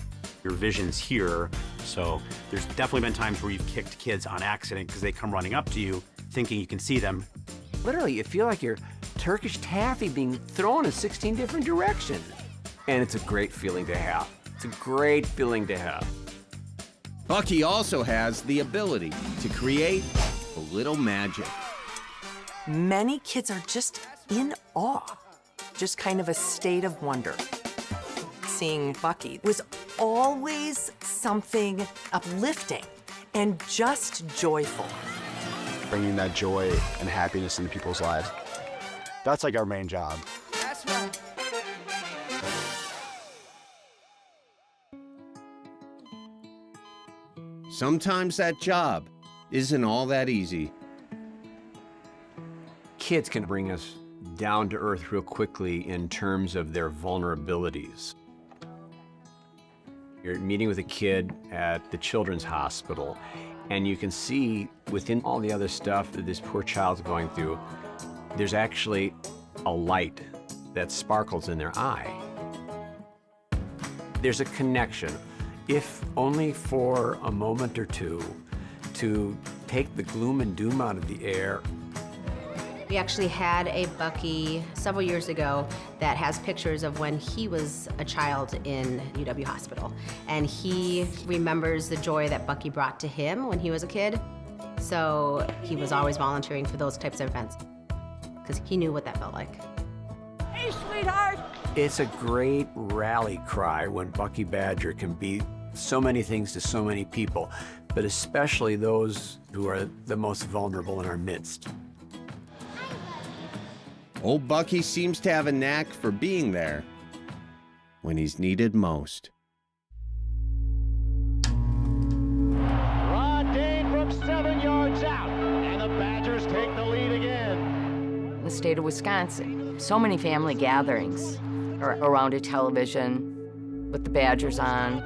Your vision's here, so there's definitely been times where you've kicked kids on accident because they come running up to you thinking you can see them. Literally, you feel like you're Turkish taffy being thrown in 16 different directions. And it's a great feeling to have. It's a great feeling to have. Bucky also has the ability to create a little magic. Many kids are just in awe, just kind of a state of wonder. Seeing Bucky was always something uplifting and just joyful. Bringing that joy and happiness into people's lives. That's like our main job. That's right. Sometimes that job isn't all that easy. Kids can bring us down to earth real quickly in terms of their vulnerabilities. You're meeting with a kid at the Children's Hospital, and you can see within all the other stuff that this poor child's going through, there's actually a light that sparkles in their eye. There's a connection, if only for a moment or two, to take the gloom and doom out of the air. We actually had a Bucky several years ago that has pictures of when he was a child in UW Hospital. And he remembers the joy that Bucky brought to him when he was a kid. So he was always volunteering for those types of events because he knew what that felt like. Hey, sweetheart! It's a great rally cry when Bucky Badger can be so many things to so many people, but especially those who are the most vulnerable in our midst. Old Bucky seems to have a knack for being there when he's needed most. Rod Dane from 7 yards out, and the Badgers take the lead again. The state of Wisconsin, so many family gatherings around a television with the Badgers on.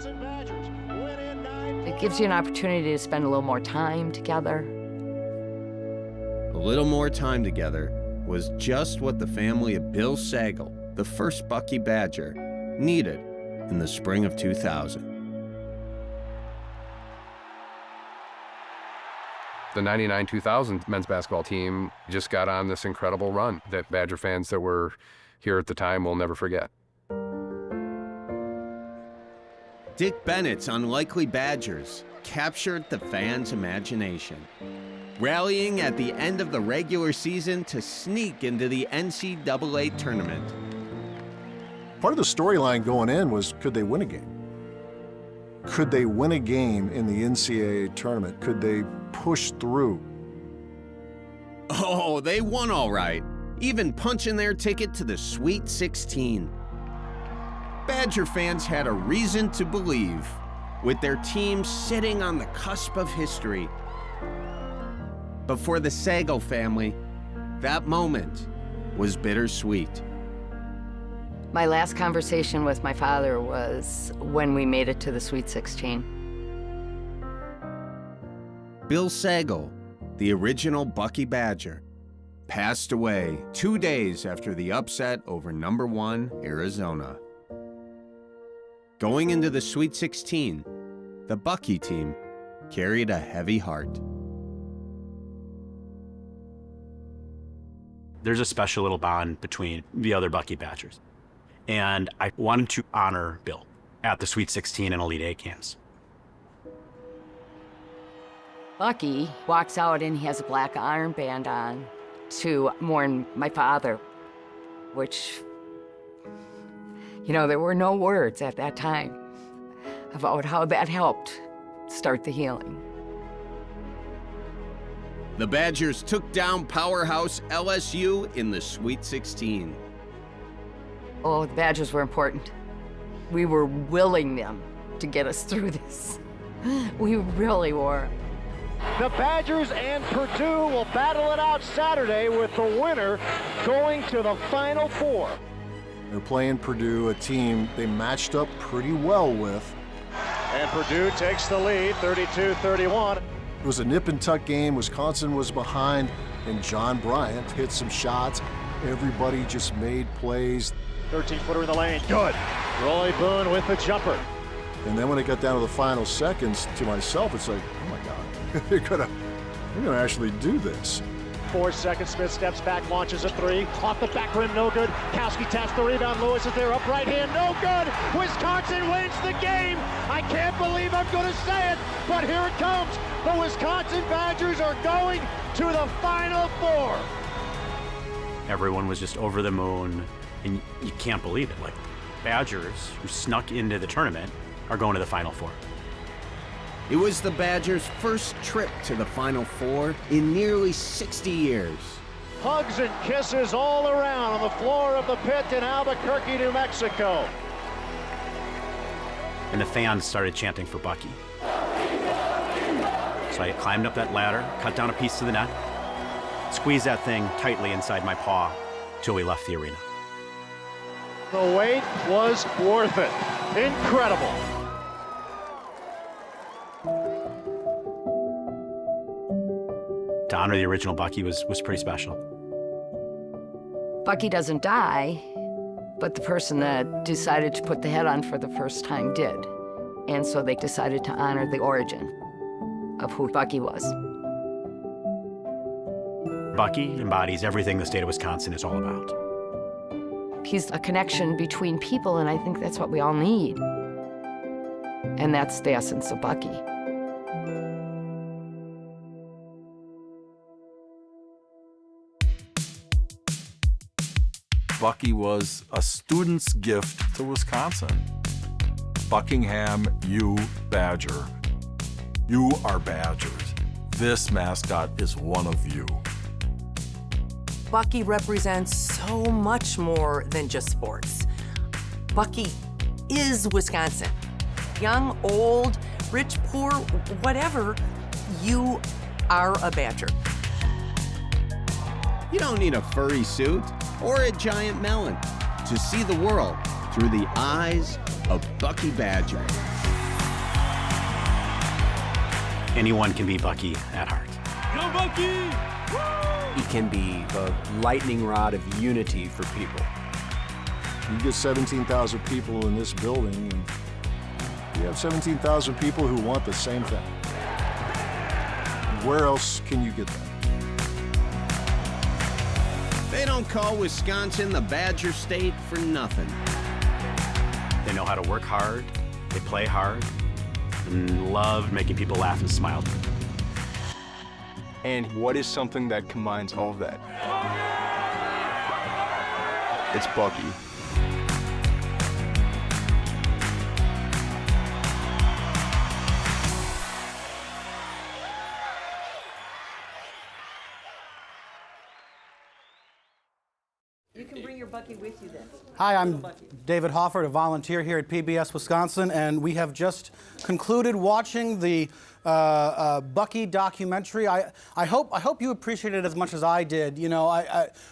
It gives you an opportunity to spend a little more time together. A little more time together was just what the family of Bill Sagal, the first Bucky Badger, needed in the spring of 2000. The 99-2000 men's basketball team just got on this incredible run that Badger fans that were here at the time will never forget. Dick Bennett's unlikely Badgers captured the fans' imagination, rallying at the end of the regular season to sneak into the NCAA tournament. Part of the storyline going in was, could they win a game? Could they win a game in the NCAA tournament? Could they push through? Oh, they won all right, even punching their ticket to the Sweet 16. Badger fans had a reason to believe, with their team sitting on the cusp of history. But for the Sagal family, that moment was bittersweet. My last conversation with my father was when we made it to the Sweet 16. Bill Sagal, the original Bucky Badger, passed away 2 days after the upset over number 1 Arizona. Going into the Sweet 16, the Bucky team carried a heavy heart. There's a special little bond between the other Bucky Badgers. And I wanted to honor Bill at the Sweet 16 and Elite 8 games. Bucky walks out and he has a black armband on to mourn my father, which, you know, there were no words at that time about how that helped start the healing. The Badgers took down powerhouse LSU in the Sweet 16. Oh, the Badgers were important. We were willing them to get us through this. We really were. The Badgers and Purdue will battle it out Saturday with the winner going to the Final Four. They're playing Purdue, a team they matched up pretty well with. And Purdue takes the lead, 32-31. It was a nip and tuck game. Wisconsin was behind, and John Bryant hit some shots. Everybody just made plays. 13-footer in the lane, good. Roy Boone with the jumper. And then when it got down to the final seconds, to myself, it's like, oh my God, they're gonna actually do this. 4 seconds, Smith steps back, launches a three. Off the back rim, no good. Kowski taps the rebound. Lewis is there, up right hand, no good. Wisconsin wins the game. I can't believe I'm going to say it, but here it comes. The Wisconsin Badgers are going to the Final Four. Everyone was just over the moon, and you can't believe it. Like, Badgers, who snuck into the tournament, are going to the Final Four. It was the Badgers' first trip to the Final Four in nearly 60 years. Hugs and kisses all around on the floor of the pit in Albuquerque, New Mexico. And the fans started chanting for Bucky. So I climbed up that ladder, cut down a piece to the net, squeezed that thing tightly inside my paw till we left the arena. The wait was worth it. Incredible. To honor the original Bucky was pretty special. Bucky doesn't die, but the person that decided to put the head on for the first time did. And so they decided to honor the origin of who Bucky was. Bucky embodies everything the state of Wisconsin is all about. He's a connection between people, and I think that's what we all need. And that's the essence of Bucky. Bucky was a student's gift to Wisconsin. Buckingham U Badger. You are Badgers. This mascot is one of you. Bucky represents so much more than just sports. Bucky is Wisconsin. Young, old, rich, poor, whatever, you are a Badger. You don't need a furry suit or a giant melon to see the world through the eyes of Bucky Badger. Anyone can be Bucky at heart. Go Bucky! He can be the lightning rod of unity for people. You get 17,000 people in this building, and you have 17,000 people who want the same thing. Where else can you get that? They don't call Wisconsin the Badger State for nothing. They know how to work hard, they play hard, and love making people laugh and smile. And what is something that combines all of that? It's Bucky. You can bring your Bucky with you then. Hi, I'm David Hoffert, a volunteer here at PBS Wisconsin, and we have just concluded watching the Bucky documentary. I hope you appreciate it as much as I did. You know,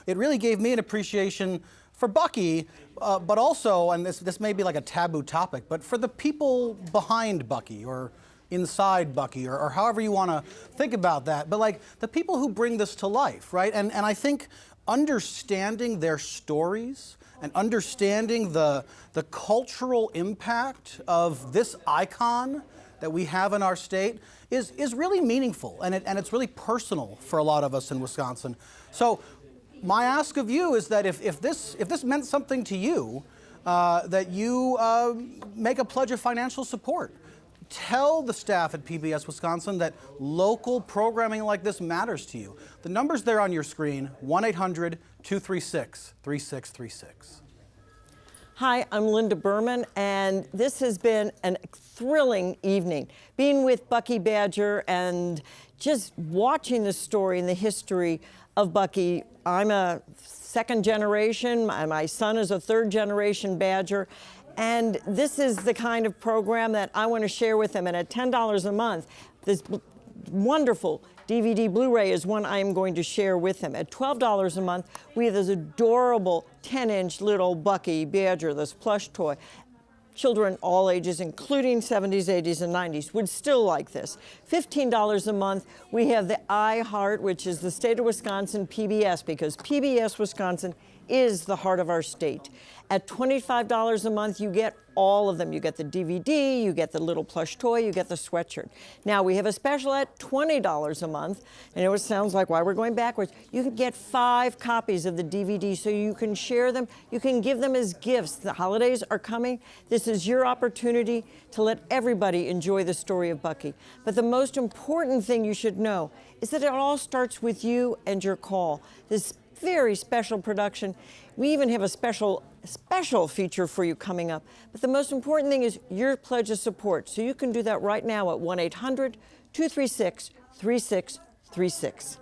it really gave me an appreciation for Bucky, but also, and this may be like a taboo topic, but for the people behind Bucky or inside Bucky, or however you want to think about that. But like the people who bring this to life, right? And I think understanding their stories and understanding the cultural impact of this icon that we have in our state is really meaningful, and it's really personal for a lot of us in Wisconsin. So my ask of you is that if this meant something to you, that you make a pledge of financial support. Tell the staff at PBS Wisconsin that local programming like this matters to you. The number's there on your screen, 1-800-236-3636. Hi, I'm Linda Berman, and this has been a thrilling evening. Being with Bucky Badger and just watching the story and the history of Bucky. I'm a second generation, my son is a third generation Badger, and this is the kind of program that I want to share with them. And at $10 a month, this wonderful DVD Blu-ray is one I am going to share with them. At $12 a month, we have this adorable 10-inch little Bucky Badger, this plush toy. Children all ages, including 70s, 80s, and 90s, would still like this. $15 a month, we have the iHeart, which is the state of Wisconsin PBS, because PBS Wisconsin is the heart of our state. At $25 a month, you get all of them. You get the DVD, you get the little plush toy, you get the sweatshirt. Now, we have a special at $20 a month. I know it sounds like why we're going backwards. You can get 5 copies of the DVD so you can share them. You can give them as gifts. The holidays are coming. This is your opportunity to let everybody enjoy the story of Bucky. But the most important thing you should know is that it all starts with you and your call. This very special production. We even have a special feature for you coming up. But the most important thing is your pledge of support. So you can do that right now at 1-800-236-3636.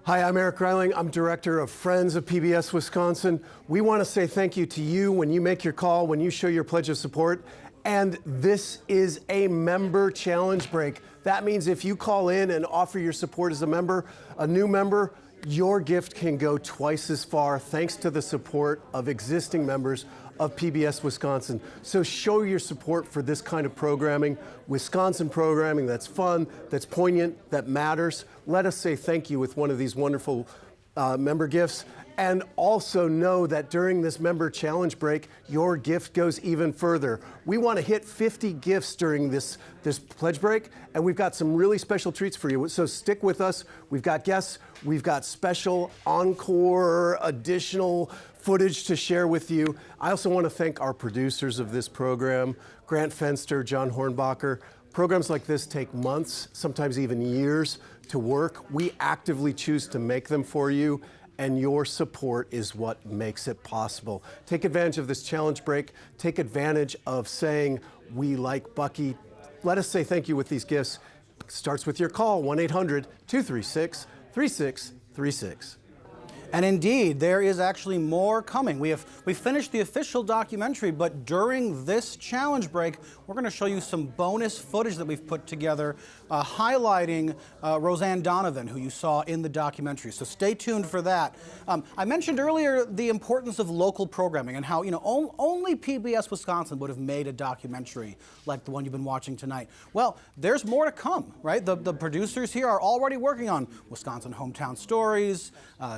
Hi, I'm Eric Reiling. I'm director of Friends of PBS Wisconsin. We want to say thank you to you when you make your call, when you show your pledge of support. And this is a member challenge break. That means if you call in and offer your support as a member, a new member, your gift can go twice as far thanks to the support of existing members of PBS Wisconsin. So show your support for this kind of programming, Wisconsin programming that's fun, that's poignant, that matters. Let us say thank you with one of these wonderful member gifts. And also know that during this member challenge break, your gift goes even further. We want to hit 50 gifts during this pledge break, and we've got some really special treats for you. So stick with us. We've got guests, we've got special encore, additional footage to share with you. I also want to thank our producers of this program, Grant Fenster, John Hornbacher. Programs like this take months, sometimes even years to work. We actively choose to make them for you, and your support is what makes it possible. Take advantage of this challenge break. Take advantage of saying, we like Bucky. Let us say thank you with these gifts. Starts with your call, 1-800-236-3636. And indeed, there is actually more coming. We finished the official documentary, but during this challenge break, we're going to show you some bonus footage that we've put together highlighting Roseanne Donovan, who you saw in the documentary. So stay tuned for that. I mentioned earlier the importance of local programming and how, only PBS Wisconsin would have made a documentary like the one you've been watching tonight. Well, there's more to come, right? The producers here are already working on Wisconsin Hometown Stories,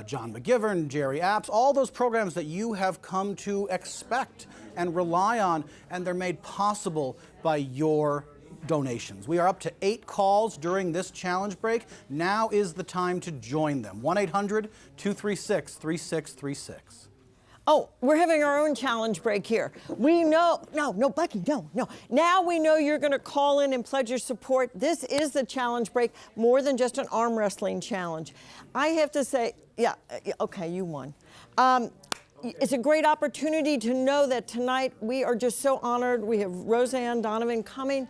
John McGivern, Jerry Apps, all those programs that you have come to expect and rely on, and they're made possible by your donations. We are up to 8 calls during this challenge break. Now is the time to join them. 1-800-236-3636. Oh, we're having our own challenge break here. We know, no, Bucky, no. Now we know you're going to call in and pledge your support. This is the challenge break, more than just an arm wrestling challenge. I have to say, yeah, okay, you won. It's a great opportunity to know that tonight we are just so honored. We have Roseanne Donovan coming.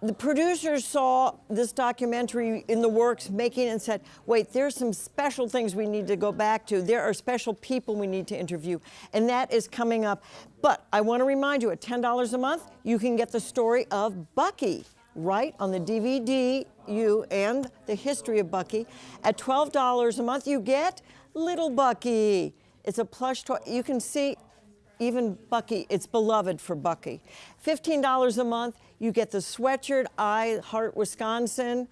The producers saw this documentary in the works making and said, wait, there's some special things we need to go back to. There are special people we need to interview, and that is coming up. But I want to remind you, at $10 a month, you can get the story of Bucky right on the DVD, and the history of Bucky. At $12 a month, you get Little Bucky. It's a plush toy. You can see even Bucky, it's beloved for Bucky. $15 a month, you get the sweatshirt, I Heart Wisconsin,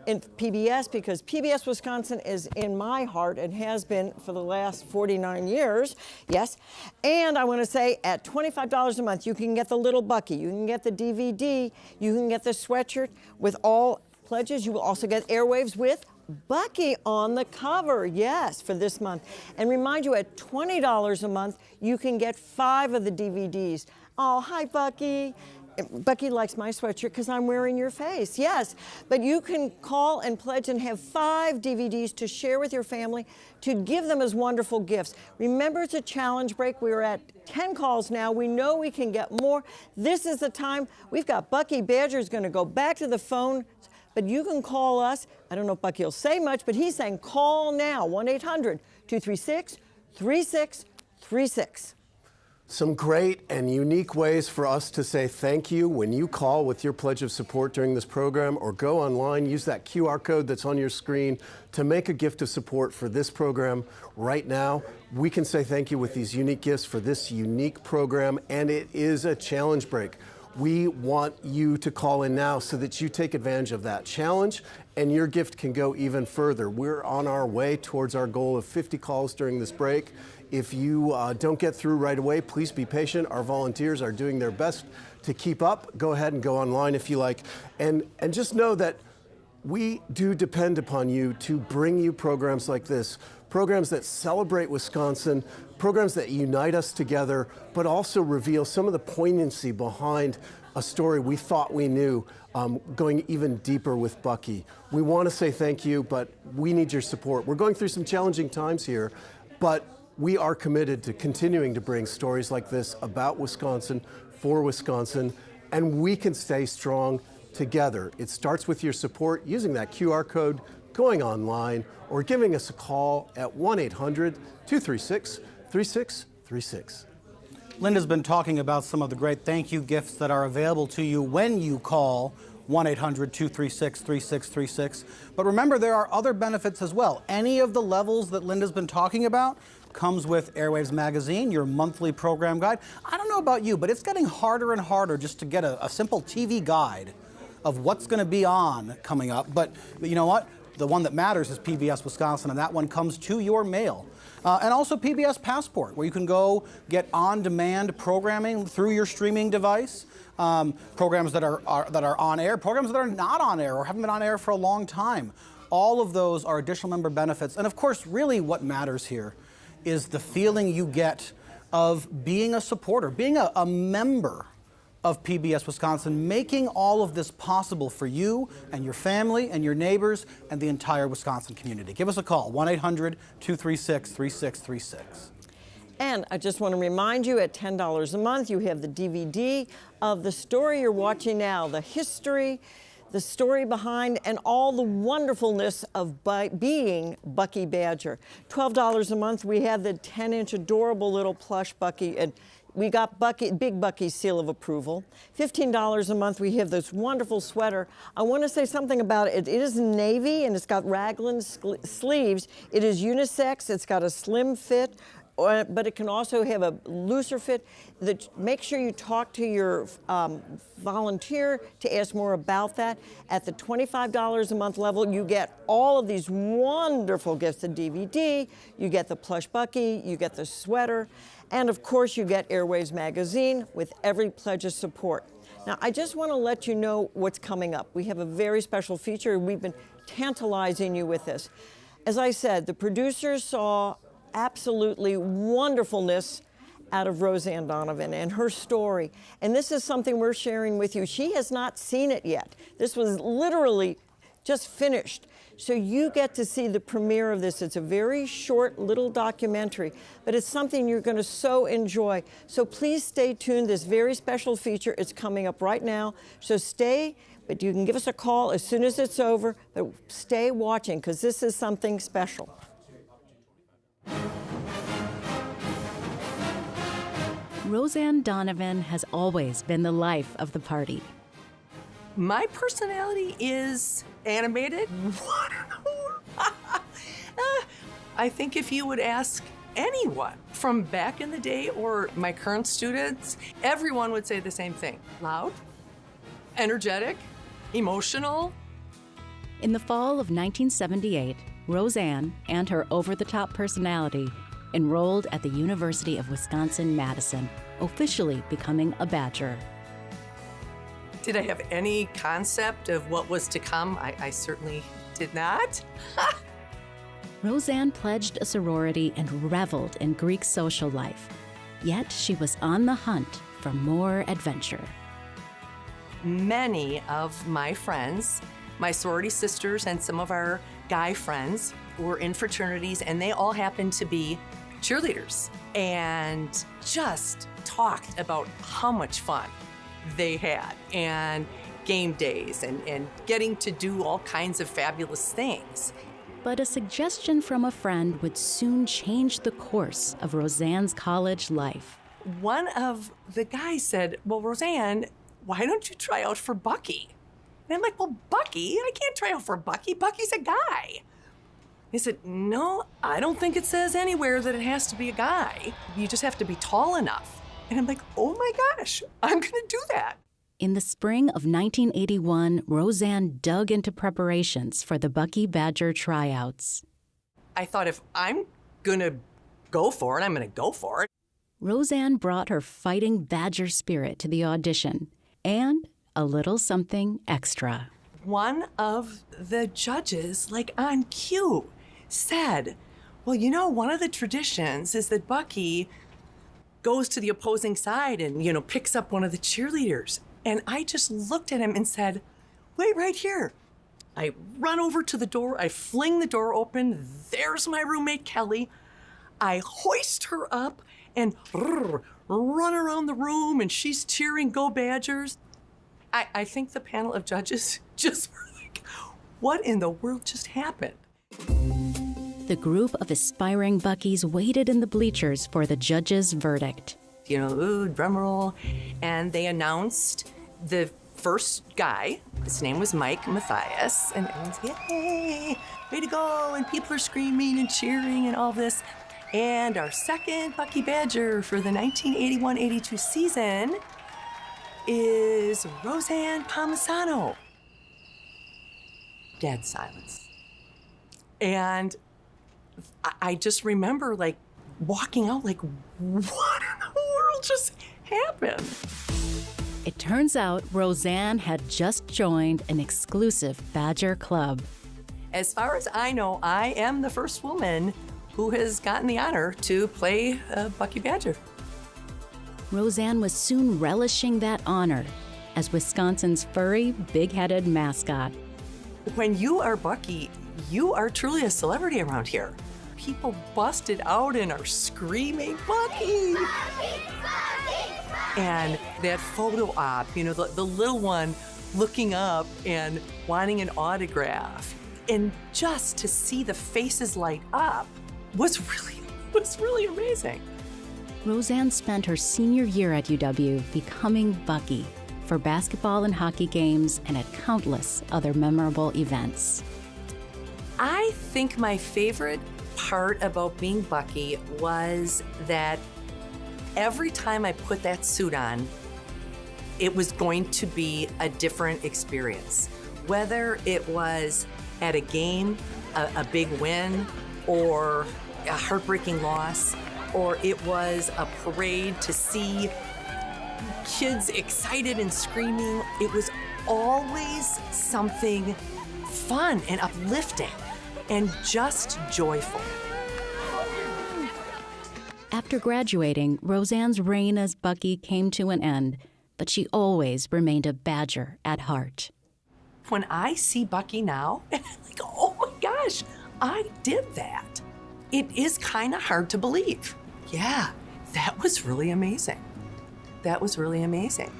in PBS, because PBS Wisconsin is in my heart and has been for the last 49 years, yes. And I want to say at $25 a month, you can get the Little Bucky, you can get the DVD, you can get the sweatshirt with all pledges. You will also get airwaves with Bucky on the cover, yes, for this month. And remind you, at $20 a month, you can get 5 of the DVDs. Oh, hi, Bucky. Bucky likes my sweatshirt because I'm wearing your face, yes. But you can call and pledge and have 5 DVDs to share with your family, to give them as wonderful gifts. Remember, it's a challenge break. We're at 10 calls now. We know we can get more. This is the time. We've got Bucky Badger is going to go back to the phone, but you can call us. I don't know if Bucky will say much, but he's saying call now, 1-800-236-3636. Some great and unique ways for us to say thank you when you call with your pledge of support during this program, or go online, use that QR code that's on your screen to make a gift of support for this program right now. We can say thank you with these unique gifts for this unique program, and it is a challenge break. We want you to call in now so that you take advantage of that challenge and your gift can go even further. We're on our way towards our goal of 50 calls during this break. If you don't get through right away, please be patient. Our volunteers are doing their best to keep up. Go ahead and go online if you like. And just know that we do depend upon you to bring you programs like this, programs that celebrate Wisconsin, programs that unite us together, but also reveal some of the poignancy behind a story we thought we knew, going even deeper with Bucky. We want to say thank you, but we need your support. We're going through some challenging times here, but we are committed to continuing to bring stories like this about Wisconsin, for Wisconsin, and we can stay strong together. It starts with your support using that QR code, going online, or giving us a call at 1-800-236-3636. Linda's been talking about some of the great thank you gifts that are available to you when you call 1-800-236-3636. But remember, there are other benefits as well. Any of the levels that Linda's been talking about comes with Airwaves Magazine, your monthly program guide. I don't know about you, but it's getting harder and harder just to get a simple TV guide of what's going to be on coming up. But you know what? The one that matters is PBS Wisconsin, and that one comes to your mail. And also PBS Passport, where you can go get on-demand programming through your streaming device. Programs that are on air, programs that are not on air or haven't been on air for a long time. All of those are additional member benefits. And of course, really what matters here is the feeling you get of being a supporter, being a member of PBS Wisconsin, making all of this possible for you and your family and your neighbors and the entire Wisconsin community. Give us a call, 1-800-236-3636. And I just want to remind you, at $10 a month, you have the DVD of the story you're watching now, the history, the story behind, and all the wonderfulness of being Bucky Badger. $12 a month, we have the 10-inch adorable little plush Bucky, and we got Big Bucky's seal of approval. $15 a month, we have this wonderful sweater. I want to say something about it. It is navy, and it's got raglan sleeves. It is unisex. It's got a slim fit, but it can also have a looser fit. Make sure you talk to your volunteer to ask more about that. At the $25 a month level, you get all of these wonderful gifts, the DVD, you get the plush Bucky, you get the sweater, and of course you get Airwaves Magazine with every pledge of support. Now, I just want to let you know what's coming up. We have a very special feature. We've been tantalizing you with this. As I said, the producers saw absolutely wonderfulness out of Roseanne Donovan and her story. And this is something we're sharing with you. She has not seen it yet. This was literally just finished. So you get to see the premiere of this. It's a very short little documentary, but it's something you're going to so enjoy. So please stay tuned. This very special feature is coming up right now. So stay, but you can give us a call as soon as it's over, but stay watching because this is something special. Roseanne Donovan has always been the life of the party. My personality is animated. I think if you would ask anyone from back in the day or my current students, everyone would say the same thing. Loud, energetic, emotional. In the fall of 1978, Roseanne and her over-the-top personality enrolled at the University of Wisconsin-Madison, officially becoming a Badger. Did I have any concept of what was to come? I certainly did not. Roseanne pledged a sorority and reveled in Greek social life. Yet she was on the hunt for more adventure. Many of my friends, my sorority sisters and some of our guy friends were in fraternities, and they all happened to be cheerleaders and just talked about how much fun they had and game days and getting to do all kinds of fabulous things. But a suggestion from a friend would soon change the course of Roseanne's college life. One of the guys said, well, Roseanne, why don't you try out for Bucky? And I'm like, well, Bucky? I can't try out for Bucky. Bucky's a guy. He said, no, I don't think it says anywhere that it has to be a guy. You just have to be tall enough. And I'm like, oh my gosh, I'm gonna do that. In the spring of 1981, Roseanne dug into preparations for the Bucky Badger tryouts. I thought, if I'm gonna go for it, I'm gonna go for it. Roseanne brought her fighting Badger spirit to the audition and a little something extra. One of the judges, like on cue, said, well, you know, one of the traditions is that Bucky goes to the opposing side and, you know, picks up one of the cheerleaders. And I just looked at him and said, wait right here. I run over to the door, I fling the door open, there's my roommate Kelly. I hoist her up and run around the room, and she's cheering, go Badgers. I think the panel of judges just were like, what in the world just happened? The group of aspiring Buckies waited in the bleachers for the judges' verdict. You know, ooh, drum roll. And they announced the first guy. His name was Mike Matthias. And everyone's, yay, way to go. And people are screaming and cheering and all this. And our second Bucky Badger for the 1981-82 season is Roseanne Palmisano. Dead silence. And I just remember, like, walking out like, what in the world just happened? It turns out Roseanne had just joined an exclusive Badger club. As far as I know, I am the first woman who has gotten the honor to play Bucky Badger. Roseanne was soon relishing that honor as Wisconsin's furry, big-headed mascot. When you are Bucky, you are truly a celebrity around here. People busted out and are screaming, Bucky! And that photo op, you know, the little one looking up and wanting an autograph. And just to see the faces light up was really amazing. Roseanne spent her senior year at UW becoming Bucky for basketball and hockey games and at countless other memorable events. I think my favorite part about being Bucky was that every time I put that suit on, it was going to be a different experience. Whether it was at a game, a big win, or a heartbreaking loss, or it was a parade to see kids excited and screaming, it was always something fun and uplifting and just joyful. After graduating, Roseanne's reign as Bucky came to an end, but she always remained a Badger at heart. When I see Bucky now, and I'm like, oh my gosh, I did that. It is kind of hard to believe. Yeah, that was really amazing. That was really amazing.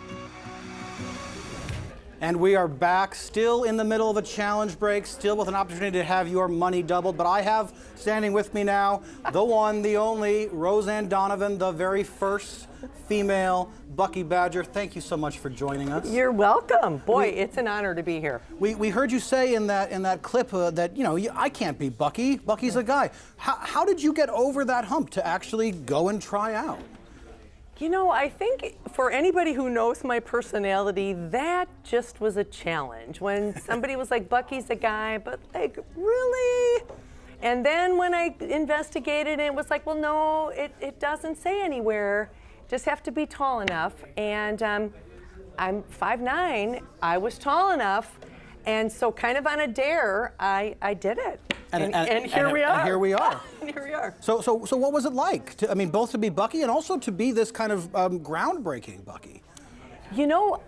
And we are back, still in the middle of a challenge break, still with an opportunity to have your money doubled. But I have standing with me now the one, the only, Roseanne Donovan, the very first female Bucky Badger. Thank you so much for joining us. You're welcome. Boy, it's an honor to be here. We heard you say in that clip that, you know, I can't be Bucky. Bucky's a guy. How did you get over that hump to actually go and try out? You know, I think for anybody who knows my personality, that just was a challenge. When somebody was like, Bucky's a guy, but like, really? And then when I investigated, it was like, well, no, it doesn't say anywhere. Just have to be tall enough. And I'm 5'9", I was tall enough. And so kind of on a dare, I did it. And here we are. And here we are. And here we are. So what was it like? Both to be Bucky and also to be this kind of groundbreaking Bucky. You know,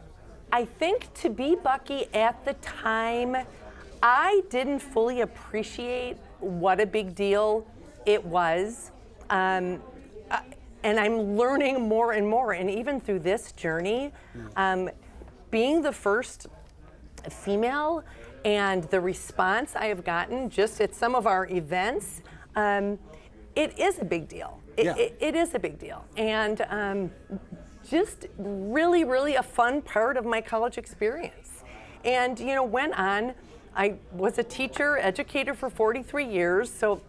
I think to be Bucky at the time, I didn't fully appreciate what a big deal it was. And I'm learning more and more. And even through this journey, being the first female and the response I have gotten just at some of our events, it is a big deal. It is a big deal. And just really, really a fun part of my college experience. And, went on. I was a teacher, educator for 43 years, so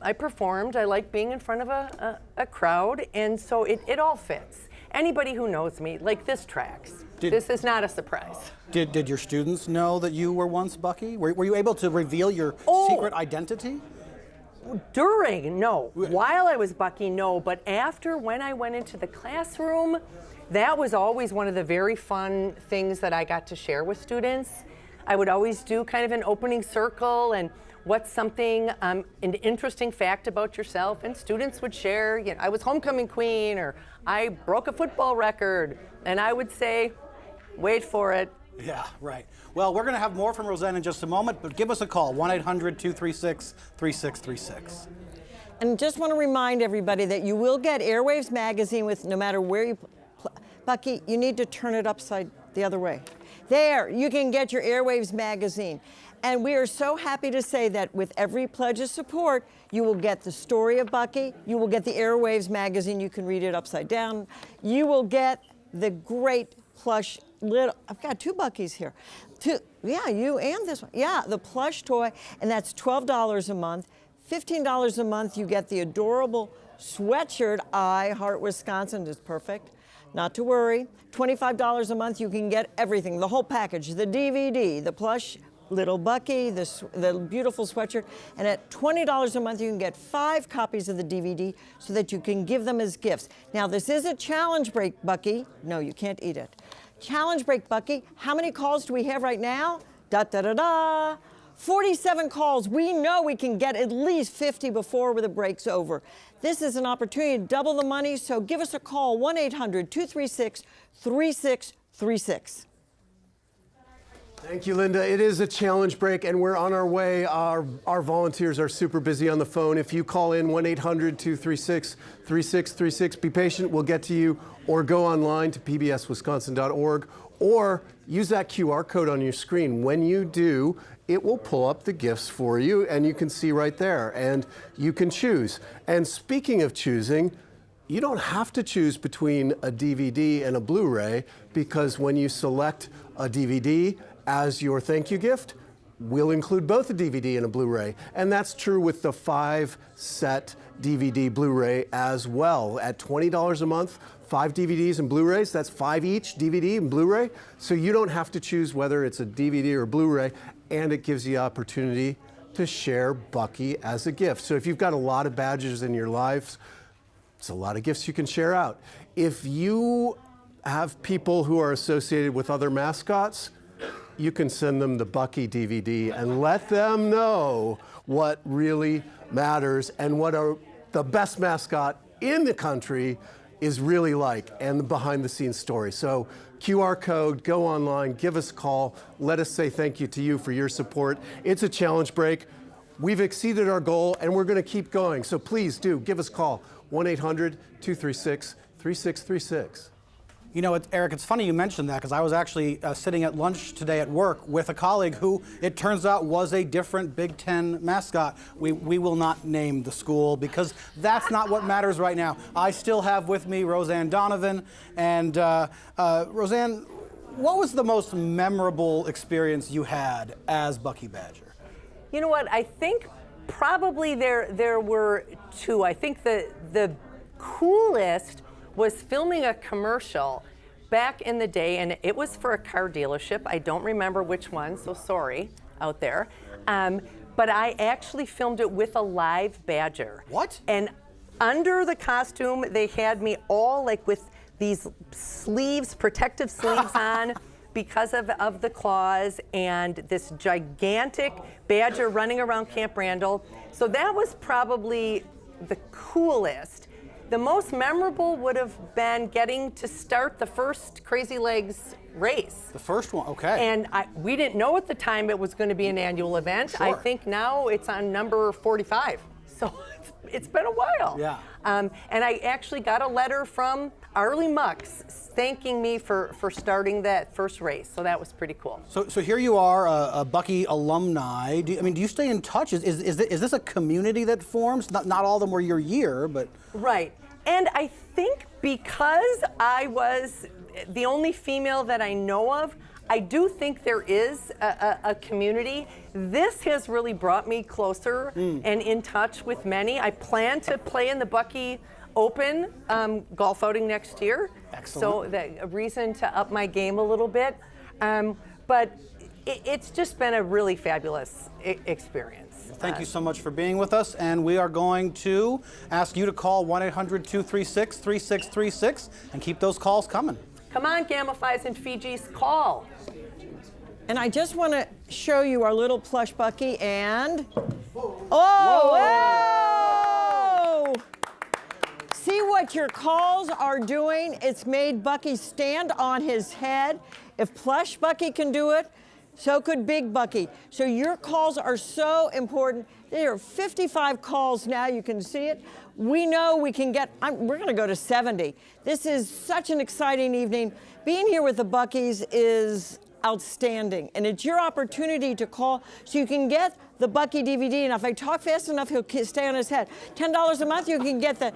I performed. I like being in front of a crowd, and so it all fits. Anybody who knows me, like, this tracks. This is not a surprise. Did your students know that you were once Bucky? Were you able to reveal your secret identity? No. While I was Bucky, no. But after, when I went into the classroom, that was always one of the very fun things that I got to share with students. I would always do kind of an opening circle and what's something, an interesting fact about yourself, and students would share, I was homecoming queen, or I broke a football record, and I would say, wait for it. Yeah, right. Well, we're going to have more from Roseanne in just a moment, but give us a call, 1-800-236-3636. And just want to remind everybody that you will get Airwaves magazine with no matter where you... Bucky, you need to turn it upside the other way. There, you can get your Airwaves magazine. And we are so happy to say that with every pledge of support, you will get the story of Bucky, you will get the Airwaves magazine, you can read it upside down, you will get the great plush little, I've got 2 Buckies here. You and this one. Yeah, the plush toy, and that's $12 a month. $15 a month, you get the adorable sweatshirt, I Heart Wisconsin is perfect. Not to worry. $25 a month, you can get everything, the whole package, the DVD, the plush little Bucky, the beautiful sweatshirt, and at $20 a month, you can get 5 copies of the DVD so that you can give them as gifts. Now, this is a challenge break, Bucky. No, you can't eat it. Challenge break, Bucky. How many calls do we have right now? 47 calls. We know we can get at least 50 before the break's over. This is an opportunity to double the money, so give us a call, 1-800-236-3636. Thank you, Linda. It is a challenge break, and we're on our way. Our volunteers are super busy on the phone. If you call in 1-800-236-3636, be patient. We'll get to you, or go online to pbswisconsin.org, or use that QR code on your screen. When you do, it will pull up the gifts for you, and you can see right there, and you can choose. And speaking of choosing, you don't have to choose between a DVD and a Blu-ray, because when you select a DVD as your thank you gift, we'll include both a DVD and a Blu-ray. And that's true with the 5-set DVD Blu-ray as well. At $20 a month, 5 DVDs and Blu-rays, that's 5 each, DVD and Blu-ray. So you don't have to choose whether it's a DVD or Blu-ray, and it gives you the opportunity to share Bucky as a gift. So if you've got a lot of badges in your lives, it's a lot of gifts you can share out. If you have people who are associated with other mascots, you can send them the Bucky DVD and let them know what really matters and what the best mascot in the country is really like, and the behind-the-scenes story. So QR code, go online, give us a call, let us say thank you to you for your support. It's a challenge break. We've exceeded our goal, and we're going to keep going. So please do give us a call, 1-800-236-3636. You know, Eric, it's funny you mentioned that, because I was actually sitting at lunch today at work with a colleague who, it turns out, was a different Big Ten mascot. We will not name the school, because that's not what matters right now. I still have with me Roseanne Donovan. And Roseanne, what was the most memorable experience you had as Bucky Badger? You know what? I think probably there were 2. I think the coolest was filming a commercial back in the day, and it was for a car dealership. I don't remember which one, so sorry out there. But I actually filmed it with a live badger. What? And under the costume, they had me all like with these sleeves, protective sleeves on. because of the claws and this gigantic badger running around Camp Randall. So that was probably the coolest. The most memorable would have been getting to start the first Crazy Legs race. The first one, okay. And we didn't know at the time it was going to be an annual event. Sure. I think now it's on number 45. So it's been a while. Yeah. And I actually got a letter from Arlie Mucks thanking me for starting that first race. So that was pretty cool. So here you are, a Bucky alumni. Do you stay in touch? Is this a community that forms? Not all of them were your year, but... Right. And I think because I was the only female that I know of, I do think there is a community. This has really brought me closer and in touch with many. I plan to play in the Bucky Open golf outing next year. Excellent. So a reason to up my game a little bit. But it's just been a really fabulous experience. Thank you so much for being with us, and we are going to ask you to call 1-800-236-3636 and keep those calls coming. Come on, Gamma-Phis and Fijis, call. And I just want to show you our little plush Bucky and... Oh! Whoa! See what your calls are doing? It's made Bucky stand on his head. If plush Bucky can do it, so could Big Bucky. So your calls are so important. There are 55 calls now. You can see it. We know we can get, we're going to go to 70. This is such an exciting evening. Being here with the Buckies is outstanding. And it's your opportunity to call so you can get the Bucky DVD. And if I talk fast enough, he'll stay on his head. $10 a month, you can get the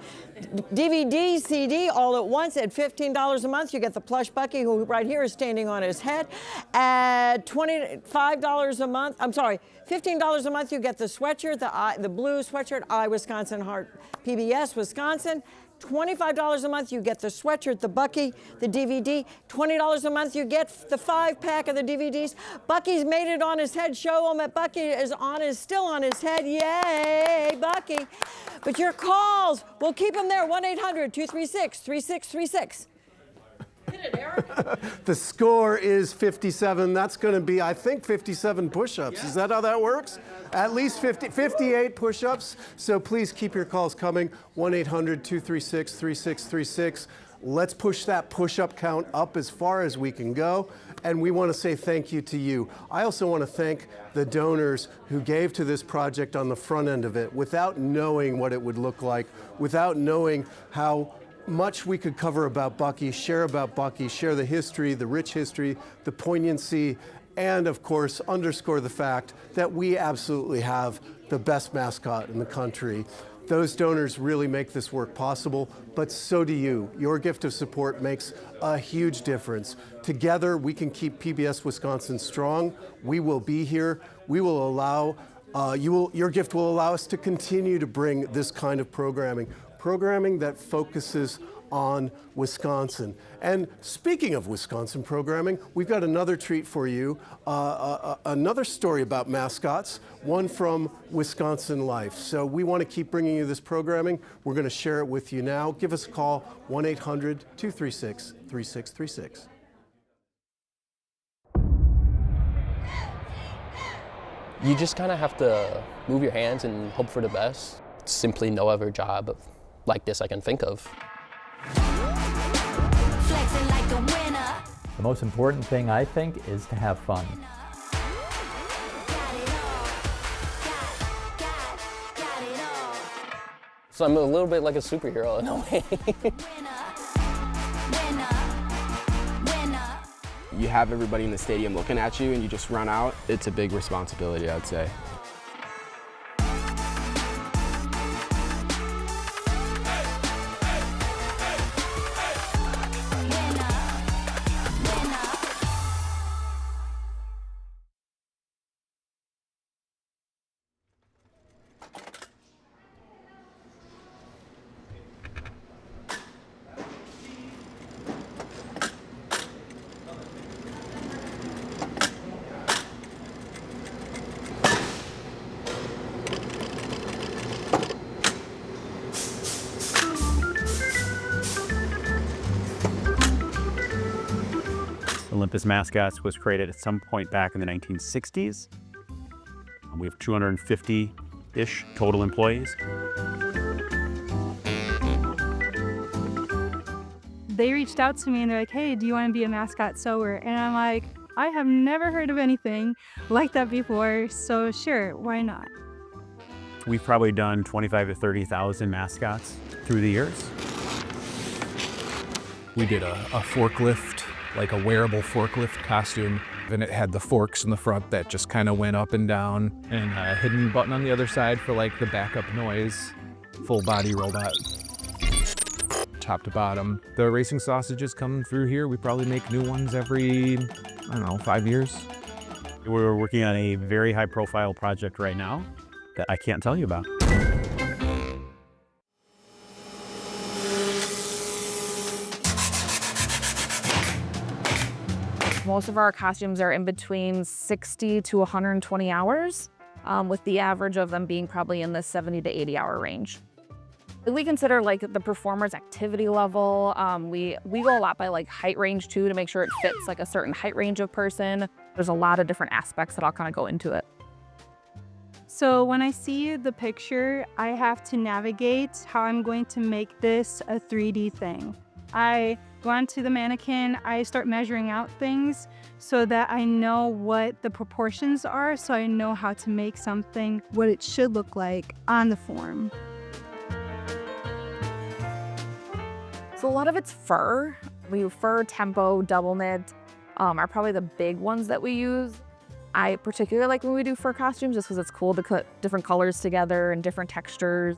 DVD, CD all at once. At $15 a month, you get the plush Bucky, who right here is standing on his head. At $25 a month, $15 a month, you get the sweatshirt, the blue sweatshirt, I, Wisconsin Heart, PBS, Wisconsin. $25 a month, you get the sweatshirt, the Bucky, the DVD. $20 a month, you get the 5-pack of the DVDs. Bucky's made it on his head. Show him that Bucky is still on his head. Yay, Bucky. But your calls, we'll keep them there. 1-800-236-3636. Hit it, Eric. The score is 57. That's going to be, I think, 57 push-ups. Yeah. Is that how that works? At least 58 push-ups. So please keep your calls coming. 1-800-236-3636. Let's push that push-up count up as far as we can go. And we want to say thank you to you. I also want to thank the donors who gave to this project on the front end of it without knowing what it would look like, without knowing how much we could cover about Bucky, share the history, the rich history, the poignancy, and of course, underscore the fact that we absolutely have the best mascot in the country. Those donors really make this work possible, but so do you. Your gift of support makes a huge difference. Together, we can keep PBS Wisconsin strong. We will be here. We will allow, your gift will allow us to continue to bring this kind of programming that focuses on Wisconsin. And speaking of Wisconsin programming, we've got another treat for you, another story about mascots, one from Wisconsin Life. So we want to keep bringing you this programming. We're going to share it with you now. Give us a call, 1-800-236-3636. You just kind of have to move your hands and hope for the best. Simply no other job like this I can think of. The most important thing, I think, is to have fun. So I'm a little bit like a superhero in a way. You have everybody in the stadium looking at you and you just run out. It's a big responsibility, I'd say. Olympus Mascots was created at some point back in the 1960s. We have 250-ish total employees. They reached out to me and they're like, hey, do you want to be a mascot sewer? And I'm like, I have never heard of anything like that before, so sure, why not? We've probably done 25 to 30,000 mascots through the years. We did a forklift, like a wearable forklift costume, and it had the forks in the front that just kind of went up and down, and a hidden button on the other side for like the backup noise. Full body robot, top to bottom. The racing sausages come through here. We probably make new ones every, I don't know, 5 years. We're working on a very high profile project right now that I can't tell you about. Most of our costumes are in between 60 to 120 hours, with the average of them being probably in the 70 to 80 hour range. We consider like the performer's activity level. We go a lot by like height range too, to make sure it fits like a certain height range of person. There's a lot of different aspects that all kind of go into it. So when I see the picture, I have to navigate how I'm going to make this a 3D thing. I go onto the mannequin, I start measuring out things so that I know what the proportions are, so I know how to make something what it should look like on the form. So a lot of it's fur. Fur, tempo, double knit are probably the big ones that we use. I particularly like when we do fur costumes just because it's cool to put different colors together and different textures.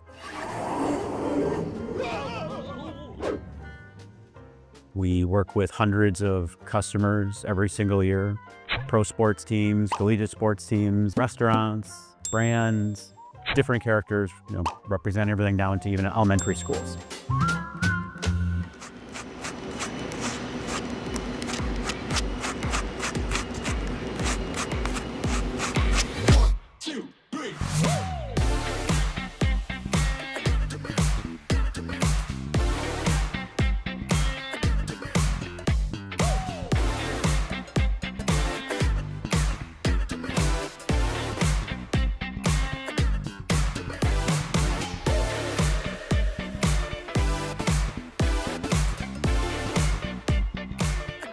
We work with hundreds of customers every single year. Pro sports teams, collegiate sports teams, restaurants, brands, different characters, represent everything down to even elementary schools.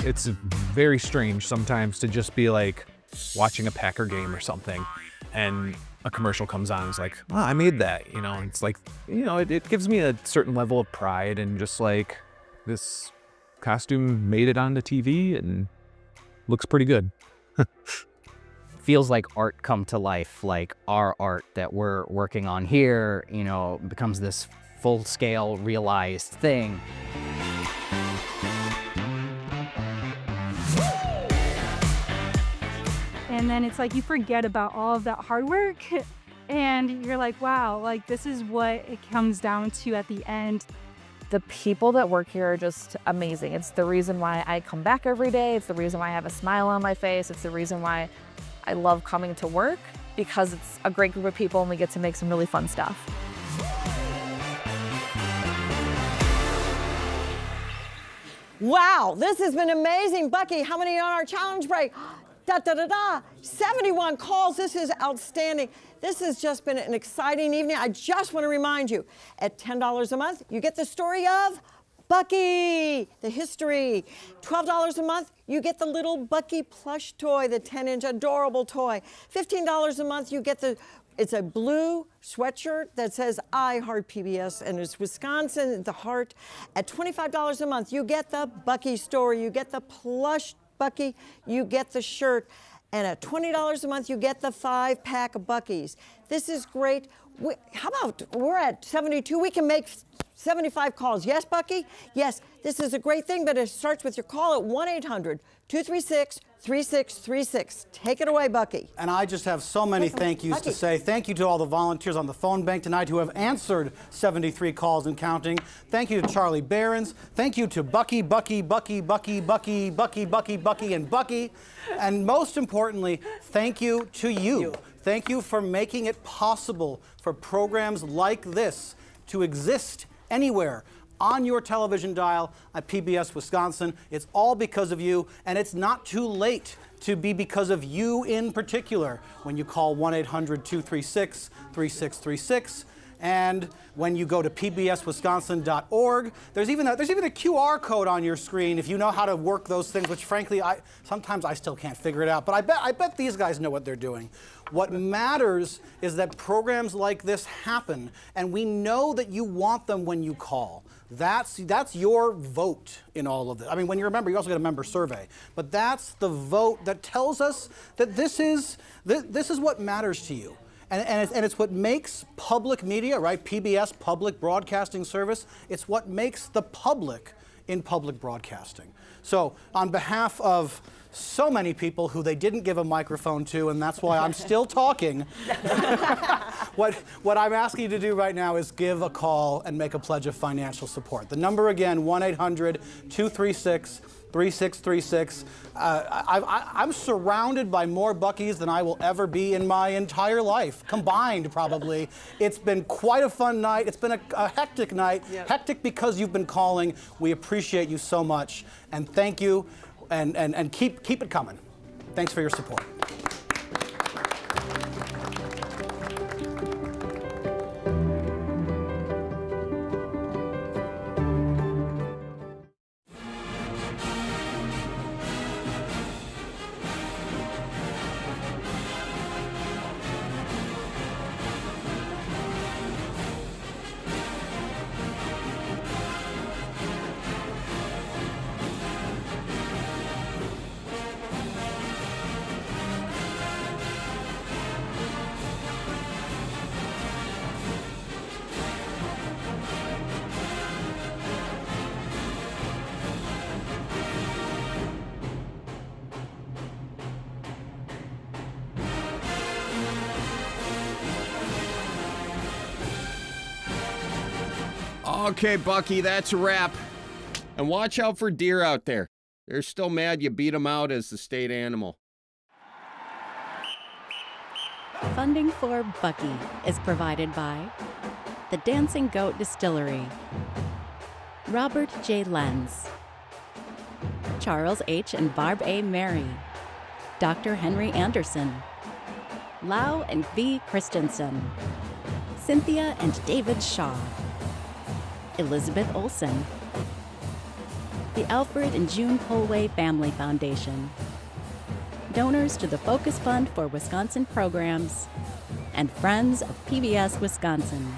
It's very strange sometimes to just be like watching a Packer game or something and a commercial comes on and it's like, well, I made that, it's like, it gives me a certain level of pride and just like this costume made it onto TV and looks pretty good. Feels like art come to life, like our art that we're working on here, becomes this full-scale realized thing. And then it's like you forget about all of that hard work and you're like, wow, like this is what it comes down to at the end. The people that work here are just amazing. It's the reason why I come back every day. It's the reason why I have a smile on my face. It's the reason why I love coming to work, because it's a great group of people and we get to make some really fun stuff. Wow, this has been amazing. Bucky, how many on our challenge break? 71 calls. This is outstanding. This has just been an exciting evening. I just want to remind you, at $10 a month, you get the story of Bucky, the history. $12 a month, you get the little Bucky plush toy, the 10-inch adorable toy. $15 a month, you get it's a blue sweatshirt that says I Heart PBS and it's Wisconsin, the heart. At $25 a month, you get the Bucky story, you get the plush Bucky, you get the shirt, and at $20 a month, you get the 5-pack of Buckies. This is great. How about we're at 72? We can make 75 calls. Yes, Bucky? Yes, this is a great thing, but it starts with your call at 1-800-236-3636. Take it away, Bucky. And I just have so many thank yous to say. Thank you to all the volunteers on the phone bank tonight who have answered 73 calls and counting. Thank you to Charlie Behrens. Thank you to Bucky, and Bucky. And most importantly, thank you to you. Thank you for making it possible for programs like this to exist anywhere on your television dial at PBS Wisconsin. It's all because of you, and it's not too late to be because of you in particular when you call 1-800-236-3636. And when you go to pbswisconsin.org, there's even a QR code on your screen if you know how to work those things, which frankly, sometimes I still can't figure it out, but I bet these guys know what they're doing. What matters is that programs like this happen, and we know that you want them when you call. That's your vote in all of this. I mean, when you're a member, you also get a member survey, but that's the vote that tells us that this is what matters to you. And it's what makes public media, right? PBS, Public Broadcasting Service, it's what makes the public in public broadcasting. So on behalf of so many people who they didn't give a microphone to, and that's why I'm still talking, what I'm asking you to do right now is give a call and make a pledge of financial support. The number again, 1-800-236-3636. I'm surrounded by more Buc-ee's than I will ever be in my entire life, combined probably. It's been quite a fun night. It's been a hectic night. Yep. Hectic because you've been calling. We appreciate you so much, and thank you, and keep it coming. Thanks for your support. Okay, Bucky, that's a wrap. And watch out for deer out there. They're still mad you beat them out as the state animal. Funding for Bucky is provided by the Dancing Goat Distillery, Robert J. Lenz, Charles H. and Barb A. Mary, Dr. Henry Anderson, Lau and V. Christensen, Cynthia and David Shaw, Elizabeth Olsen, the Alfred and June Polway Family Foundation, donors to the Focus Fund for Wisconsin Programs, and friends of PBS Wisconsin.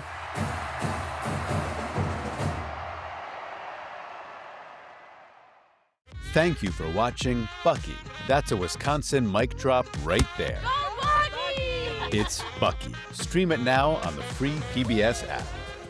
Thank you for watching Bucky. That's a Wisconsin mic drop right there. Go Bucky! It's Bucky. Stream it now on the free PBS app.